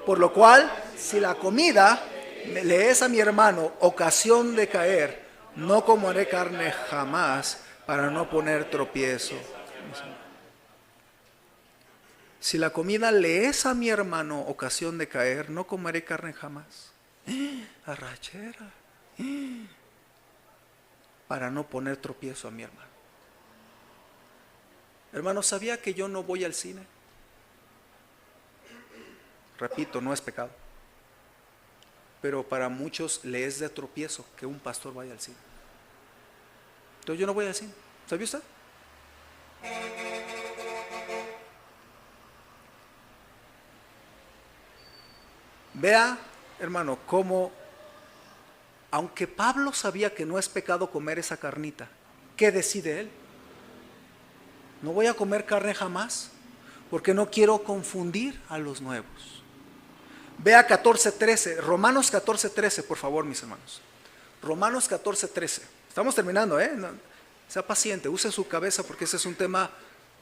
Por lo cual, si la comida le es a mi hermano ocasión de caer, no comeré carne jamás para no poner tropiezo. Si la comida le es a mi hermano ocasión de caer, no comeré carne jamás. Arrachera. Para no poner tropiezo a mi hermano. Hermano, ¿sabía que yo no voy al cine? Repito, no es pecado. Pero para muchos le es de tropiezo que un pastor vaya al cine. Entonces yo no voy al cine. ¿Sabía usted? Vea, hermano, cómo, aunque Pablo sabía que no es pecado comer esa carnita, ¿qué decide él? No voy a comer carne jamás, porque no quiero confundir a los nuevos. Vea 14:13, Romanos 14:13, por favor, mis hermanos. Romanos 14:13. Estamos terminando, no, sea paciente, use su cabeza porque ese es un tema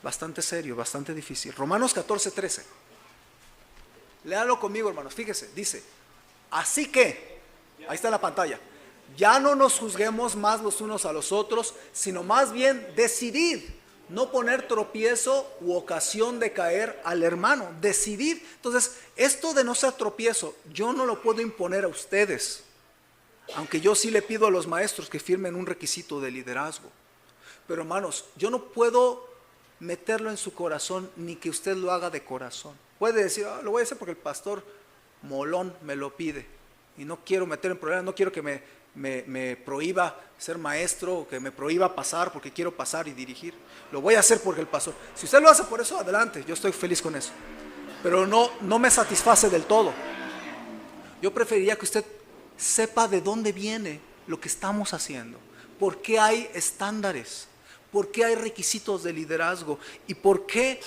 bastante serio, bastante difícil. Romanos 14:13. Léalo conmigo, hermanos. Fíjese, dice, así que, ahí está en la pantalla, ya no nos juzguemos más los unos a los otros, sino más bien decidid no poner tropiezo u ocasión de caer al hermano. Decidid. Entonces, esto de no ser tropiezo, yo no lo puedo imponer a ustedes, aunque yo sí le pido a los maestros que firmen un requisito de liderazgo. Pero hermanos, yo no puedo meterlo en su corazón ni que usted lo haga de corazón. Puede decir, lo voy a hacer porque el pastor molón me lo pide y no quiero meter en problemas, no quiero que me prohíba ser maestro o que me prohíba pasar porque quiero pasar y dirigir. Lo voy a hacer porque el pastor. Si usted lo hace por eso, adelante, yo estoy feliz con eso. Pero no me satisface del todo. Yo preferiría que usted sepa de dónde viene lo que estamos haciendo, por qué hay estándares, por qué hay requisitos de liderazgo y por qué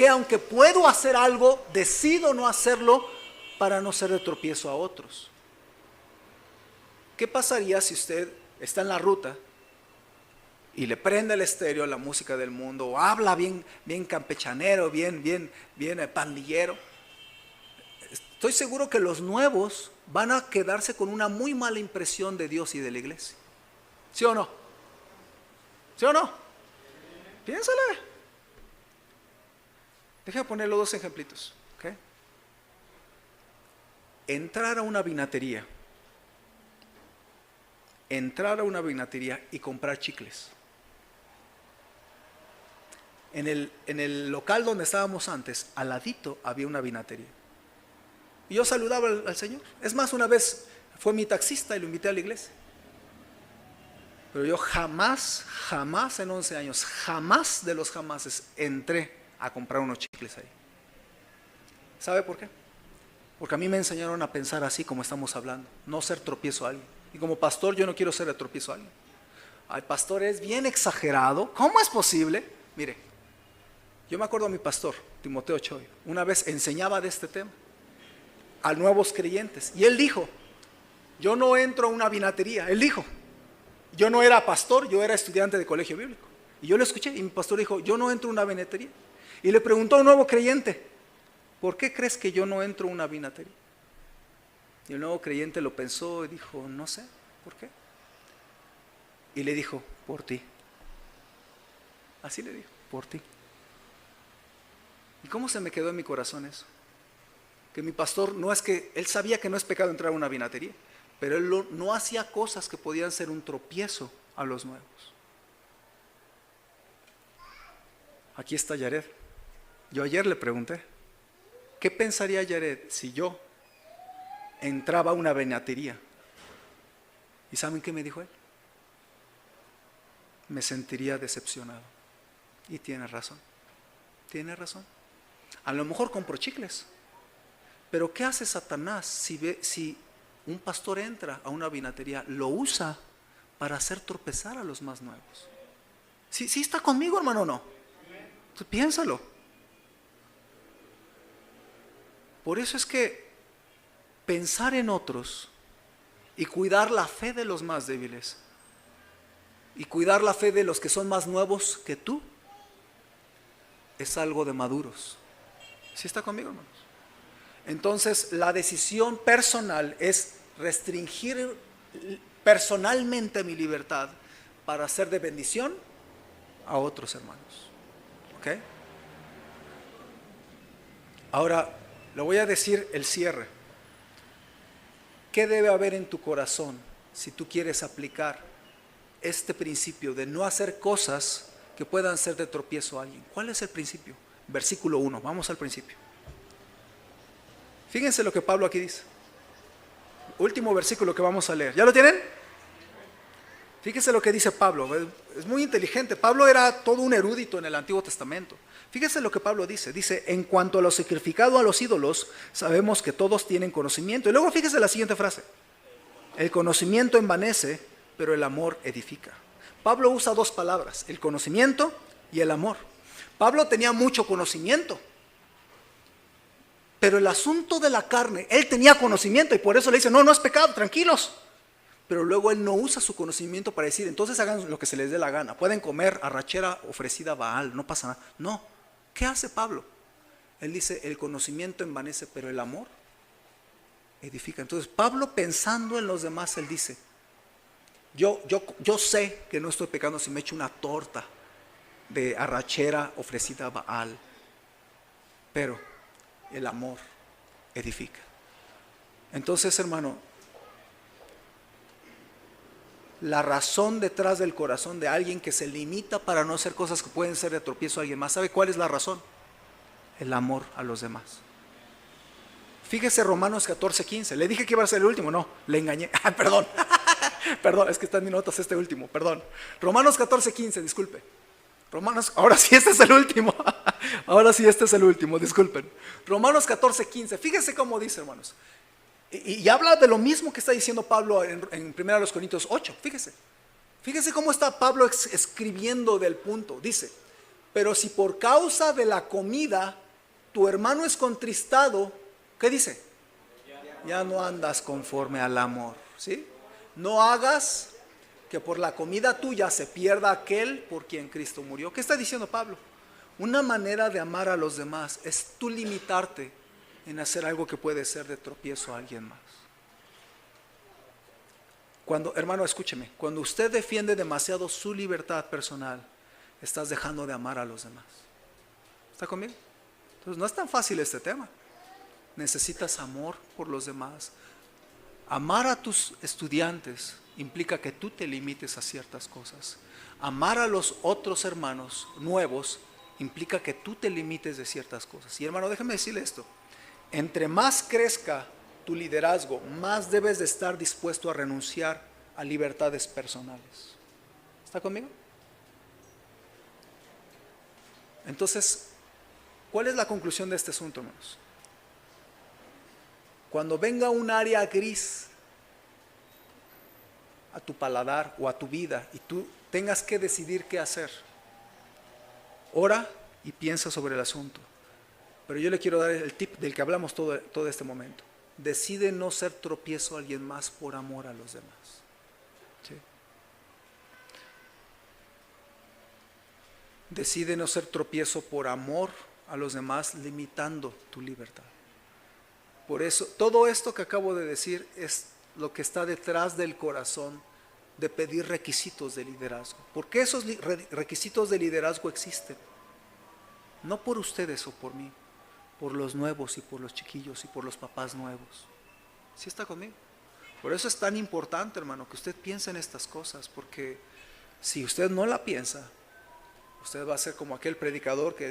aunque puedo hacer algo, decido no hacerlo para no ser de tropiezo a otros. ¿Qué pasaría si usted está en la ruta y le prende el estéreo a la música del mundo o habla bien campechanero, bien pandillero? Estoy seguro que los nuevos van a quedarse con una muy mala impresión de Dios y de la iglesia. ¿Sí o no? ¿Sí o no? Piénsale. Déjame ponerle dos ejemplitos. ¿Okay? Entrar a una vinatería y comprar chicles. En el local donde estábamos antes, al ladito había una vinatería. Y yo saludaba al Señor. Es más, una vez fue mi taxista y lo invité a la iglesia. Pero yo jamás en 11 años, jamás de los jamases entré a comprar unos chicles ahí. ¿Sabe por qué? Porque a mí me enseñaron a pensar así como estamos hablando, no ser tropiezo a alguien. Y como pastor yo no quiero ser de tropiezo a alguien. El pastor es bien exagerado. ¿Cómo es posible? Mire, yo me acuerdo a mi pastor, Timoteo Choy, una vez enseñaba de este tema a nuevos creyentes. Y él dijo, yo no entro a una vinatería. Él dijo, yo no era pastor, yo era estudiante de colegio bíblico. Y yo lo escuché y mi pastor dijo, yo no entro a una vinatería. Y le preguntó a un nuevo creyente, ¿por qué crees que yo no entro a una vinatería? Y el nuevo creyente lo pensó y dijo, no sé, ¿por qué? Y le dijo, por ti. Así le dijo, por ti. ¿Y cómo se me quedó en mi corazón eso? Que mi pastor, no es que, él sabía que no es pecado entrar a una vinatería, pero él no hacía cosas que podían ser un tropiezo a los nuevos. Aquí está Yared. Yo ayer le pregunté, ¿qué pensaría Yared si yo entraba a una vinatería ¿Y saben qué me dijo él? Me sentiría decepcionado. Y tiene razón. Tiene razón. A lo mejor compro chicles. Pero ¿qué hace Satanás si un pastor entra a una vinatería? Lo usa para hacer tropezar a los más nuevos. ¿Sí está conmigo, hermano, o no? Entonces, piénsalo. Por eso es que pensar en otros y cuidar la fe de los más débiles y cuidar la fe de los que son más nuevos que tú es algo de maduros. ¿Sí está conmigo, hermanos? Entonces, la decisión personal es restringir personalmente mi libertad para ser de bendición a otros hermanos. ¿Ok? Ahora, le voy a decir el cierre. ¿Qué debe haber en tu corazón si tú quieres aplicar este principio de no hacer cosas que puedan ser de tropiezo a alguien? ¿Cuál es el principio? Versículo 1, vamos al principio. Fíjense lo que Pablo aquí dice. Último versículo que vamos a leer. ¿Ya lo tienen? Fíjense lo que dice Pablo. Es muy inteligente. Pablo era todo un erudito en el Antiguo Testamento. Fíjense lo que Pablo dice. Dice, en cuanto a lo sacrificado a los ídolos, sabemos que todos tienen conocimiento. Y luego fíjense la siguiente frase. El conocimiento envanece, pero el amor edifica. Pablo usa dos palabras, el conocimiento y el amor. Pablo tenía mucho conocimiento, pero el asunto de la carne, él tenía conocimiento y por eso le dice, no es pecado, tranquilos. Pero luego él no usa su conocimiento para decir, entonces hagan lo que se les dé la gana. Pueden comer arrachera ofrecida a Baal, no pasa nada. No, ¿qué hace Pablo? Él dice, el conocimiento envanece, pero el amor edifica. Entonces Pablo, pensando en los demás, él dice, yo sé que no estoy pecando si me echo una torta de arrachera ofrecida a Baal, pero el amor edifica. Entonces, hermano, la razón detrás del corazón de alguien que se limita para no hacer cosas que pueden ser de tropiezo a alguien más, ¿sabe cuál es la razón? El amor a los demás. Fíjese Romanos 14:15. Le dije que iba a ser el último, no, le engañé. Perdón, perdón, es que está en mis notas este último, perdón. Romanos 14:15, disculpe. Ahora sí este es el último. Ahora sí este es el último, disculpen. Romanos 14:15, fíjese cómo dice, hermanos. Y habla de lo mismo que está diciendo Pablo en 1 Corintios 8, fíjese cómo está Pablo escribiendo del punto. Dice, pero si por causa de la comida tu hermano es contristado, ¿qué dice? Ya no andas conforme al amor, ¿sí? No hagas que por la comida tuya se pierda aquel por quien Cristo murió. ¿Qué está diciendo Pablo? Una manera de amar a los demás es tú limitarte en hacer algo que puede ser de tropiezo a alguien más. Hermano, escúcheme, cuando usted defiende demasiado su libertad personal, estás dejando de amar a los demás. ¿Está conmigo? Entonces no es tan fácil este tema. Necesitas amor por los demás. Amar a tus estudiantes implica que tú te limites a ciertas cosas. Amar a los otros hermanos nuevos implica que tú te limites de ciertas cosas. Y hermano, déjeme decirle esto. Entre más crezca tu liderazgo, más debes de estar dispuesto a renunciar a libertades personales. ¿Está conmigo? Entonces, ¿cuál es la conclusión de este asunto, hermanos? Cuando venga un área gris a tu paladar o a tu vida y tú tengas que decidir qué hacer, ora y piensa sobre el asunto. Pero yo le quiero dar el tip del que hablamos todo este momento. Decide no ser tropiezo a alguien más por amor a los demás. ¿Sí? Decide no ser tropiezo por amor a los demás, limitando tu libertad. Por eso, todo esto que acabo de decir es lo que está detrás del corazón de pedir requisitos de liderazgo. ¿Por qué esos requisitos de liderazgo existen? No por ustedes o por mí, por los nuevos y por los chiquillos y por los papás nuevos. ¿Sí está conmigo? Por eso es tan importante, hermano, que usted piense en estas cosas, porque si usted no la piensa, usted va a ser como aquel predicador que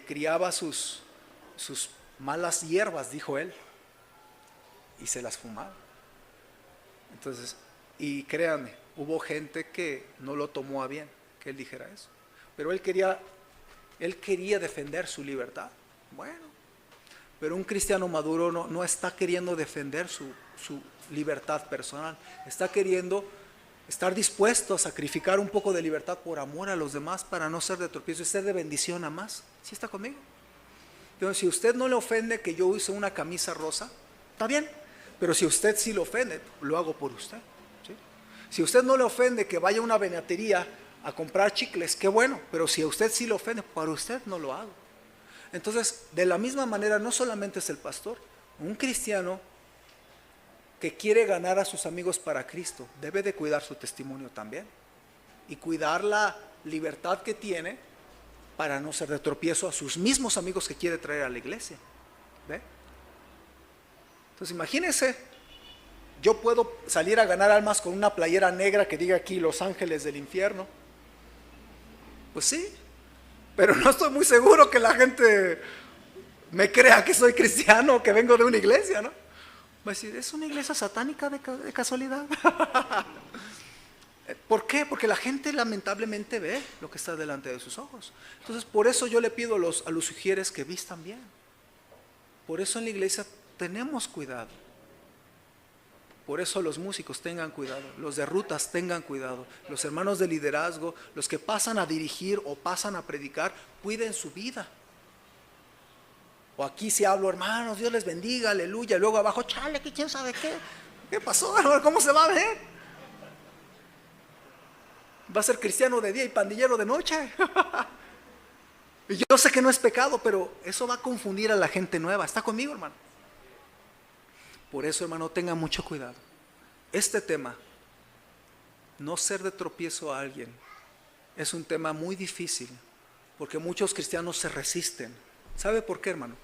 criaba sus malas hierbas, dijo él, y se las fumaba. Entonces, y créanme, hubo gente que no lo tomó a bien, que él dijera eso. Pero él quería defender su libertad. Bueno, pero un cristiano maduro no está queriendo defender su libertad personal. Está queriendo estar dispuesto a sacrificar un poco de libertad por amor a los demás para no ser de tropiezo y ser de bendición a más. ¿Sí está conmigo? Entonces, si usted no le ofende que yo use una camisa rosa, está bien. Pero si usted sí le ofende, lo hago por usted, ¿sí? Si usted no le ofende que vaya a una venatería a comprar chicles, qué bueno. Pero si a usted sí le ofende, para usted no lo hago. Entonces, de la misma manera, no solamente es el pastor. Un cristiano que quiere ganar a sus amigos para Cristo debe de cuidar su testimonio también. Y cuidar la libertad que tiene para no ser de tropiezo a sus mismos amigos que quiere traer a la iglesia. ¿Ve? Entonces imagínense, yo puedo salir a ganar almas con una playera negra que diga aquí Los Ángeles del Infierno. Pues sí, pero no estoy muy seguro que la gente me crea que soy cristiano o que vengo de una iglesia, ¿no? Va a decir, ¿es una iglesia satánica de casualidad? ¿Por qué? Porque la gente lamentablemente ve lo que está delante de sus ojos. Entonces, por eso yo le pido a los sugieres que vistan bien. Por eso en la iglesia tenemos cuidado. Por eso los músicos tengan cuidado, los de rutas tengan cuidado, los hermanos de liderazgo, los que pasan a dirigir o pasan a predicar, cuiden su vida. O aquí si hablo, hermanos, Dios les bendiga, aleluya, y luego abajo, chale, que quién sabe qué. ¿Qué pasó, hermano? ¿Cómo se va a ver? Va a ser cristiano de día y pandillero de noche. Y yo sé que no es pecado, pero eso va a confundir a la gente nueva. ¿Está conmigo, hermano? Por eso, hermano, tenga mucho cuidado. Este tema, no ser de tropiezo a alguien, es un tema muy difícil, porque muchos cristianos se resisten. ¿Sabe por qué, hermano?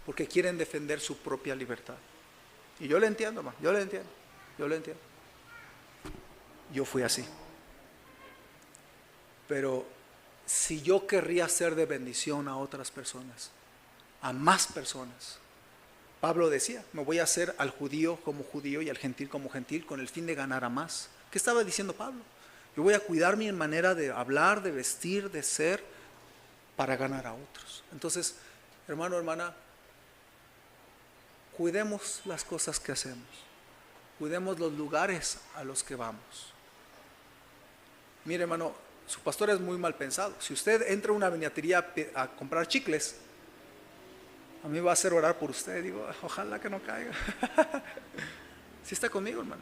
Porque quieren defender su propia libertad. Y yo le entiendo, hermano, yo le entiendo. Yo fui así. Pero si yo querría ser de bendición a otras personas, a más personas, Pablo decía, me voy a hacer al judío como judío y al gentil como gentil con el fin de ganar a más. ¿Qué estaba diciendo Pablo? Yo voy a cuidar mi manera de hablar, de vestir, de ser, para ganar a otros. Entonces, hermano, hermana, cuidemos las cosas que hacemos. Cuidemos los lugares a los que vamos. Mire, hermano, su pastor es muy mal pensado. Si usted entra a una vinatería a comprar chicles, a mí va a hacer orar por usted. Digo, ojalá que no caiga. ¿Sí está conmigo, hermano?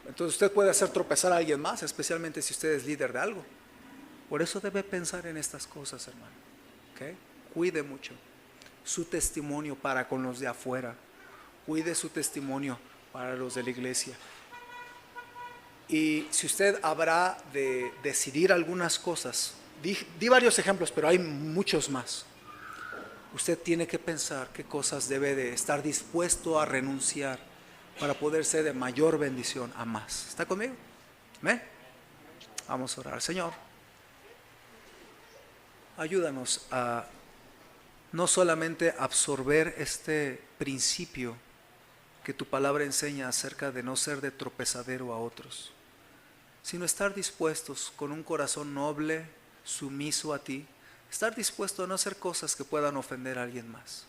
Entonces usted puede hacer tropezar a alguien más, especialmente si usted es líder de algo. Por eso debe pensar en estas cosas, hermano. ¿Okay? Cuide mucho su testimonio para con los de afuera. Cuide su testimonio para los de la iglesia. Y si usted habrá de decidir algunas cosas, di varios ejemplos, pero hay muchos más. Usted tiene que pensar qué cosas debe de estar dispuesto a renunciar para poder ser de mayor bendición a más. ¿Está conmigo? ¿Amén? Vamos a orar. Señor, ayúdanos a no solamente absorber este principio que tu palabra enseña acerca de no ser de tropezadero a otros, sino estar dispuestos con un corazón noble, sumiso a ti, estar dispuesto a no hacer cosas que puedan ofender a alguien más,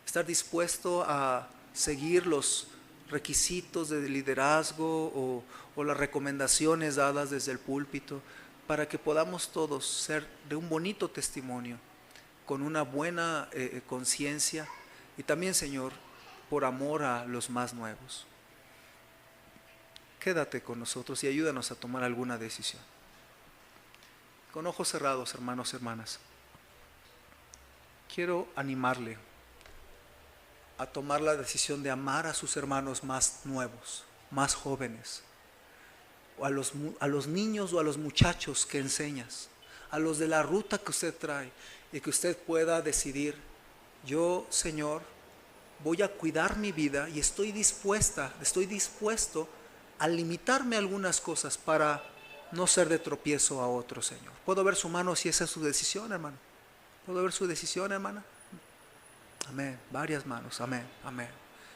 estar dispuesto a seguir los requisitos de liderazgo o las recomendaciones dadas desde el púlpito, para que podamos todos ser de un bonito testimonio, con una buena conciencia, y también, Señor, por amor a los más nuevos. Quédate con nosotros y ayúdanos a tomar alguna decisión. Con ojos cerrados, hermanos y hermanas, quiero animarle a tomar la decisión de amar a sus hermanos más nuevos, más jóvenes, o a los niños o a los muchachos que enseñas, a los de la ruta que usted trae, y que usted pueda decidir, yo, Señor, voy a cuidar mi vida y estoy dispuesto a limitarme algunas cosas para no ser de tropiezo a otro, Señor. ¿Puedo ver su mano si esa es su decisión, hermano? ¿Puedo ver su decisión, hermana? Amén. Varias manos. Amén. Amén.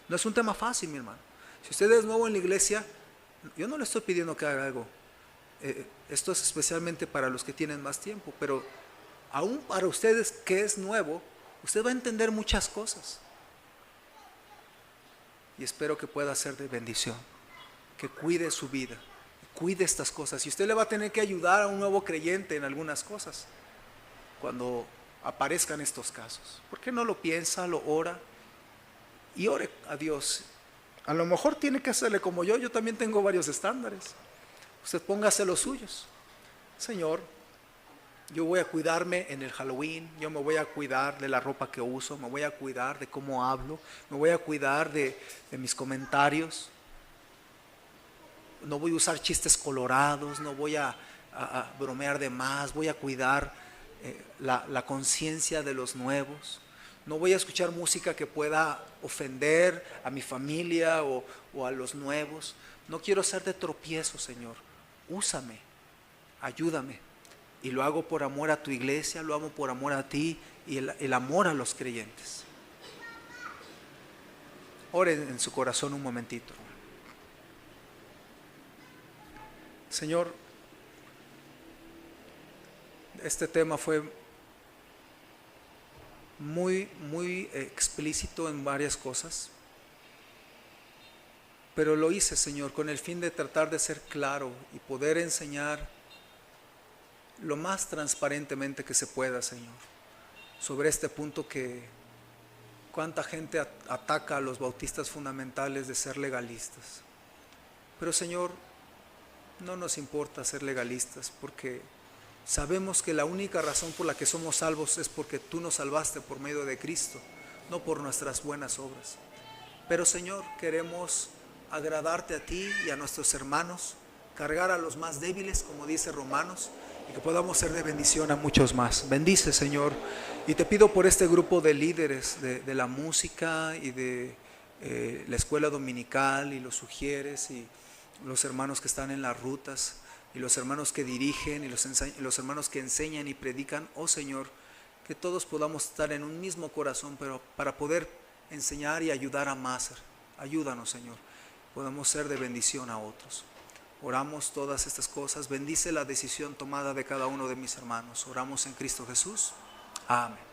No es un tema fácil, mi hermano. Si usted es nuevo en la iglesia, yo no le estoy pidiendo que haga algo. Esto es especialmente para los que tienen más tiempo, pero aún para ustedes que es nuevo, usted va a entender muchas cosas. Y espero que pueda ser de bendición, que cuide su vida, cuide estas cosas. Y usted le va a tener que ayudar a un nuevo creyente en algunas cosas cuando aparezcan estos casos. ¿Por qué no lo piensa, lo ora y ore a Dios? A lo mejor tiene que hacerle como yo también tengo varios estándares. Usted póngase los suyos. Señor, yo voy a cuidarme en el Halloween, yo me voy a cuidar de la ropa que uso, me voy a cuidar de cómo hablo, me voy a cuidar de mis comentarios. No voy a usar chistes colorados, no voy a bromear de más, voy a cuidar la conciencia de los nuevos. No voy a escuchar música que pueda ofender a mi familia o a los nuevos. No quiero ser de tropiezo, Señor. Úsame, ayúdame. Y lo hago por amor a tu iglesia, lo hago por amor a ti y el amor a los creyentes. Oren en su corazón un momentito. Señor, este tema fue muy explícito en varias cosas, pero lo hice, Señor, con el fin de tratar de ser claro y poder enseñar lo más transparentemente que se pueda, Señor, sobre este punto que cuánta gente ataca a los bautistas fundamentales de ser legalistas. Pero, Señor, no nos importa ser legalistas, porque sabemos que la única razón por la que somos salvos es porque tú nos salvaste por medio de Cristo, no por nuestras buenas obras. Pero, Señor, queremos agradarte a ti y a nuestros hermanos, cargar a los más débiles, como dice Romanos, y que podamos ser de bendición a muchos más. Bendice, Señor, y te pido por este grupo de líderes de la música y de la escuela dominical, y los sugieres, y los hermanos que están en las rutas, y los hermanos que dirigen, y los hermanos que enseñan y predican. Oh Señor, que todos podamos estar en un mismo corazón, pero para poder enseñar y ayudar a más. Ayúdanos, Señor, podamos ser de bendición a otros. Oramos todas estas cosas. Bendice la decisión tomada de cada uno de mis hermanos. Oramos en Cristo Jesús. Amén.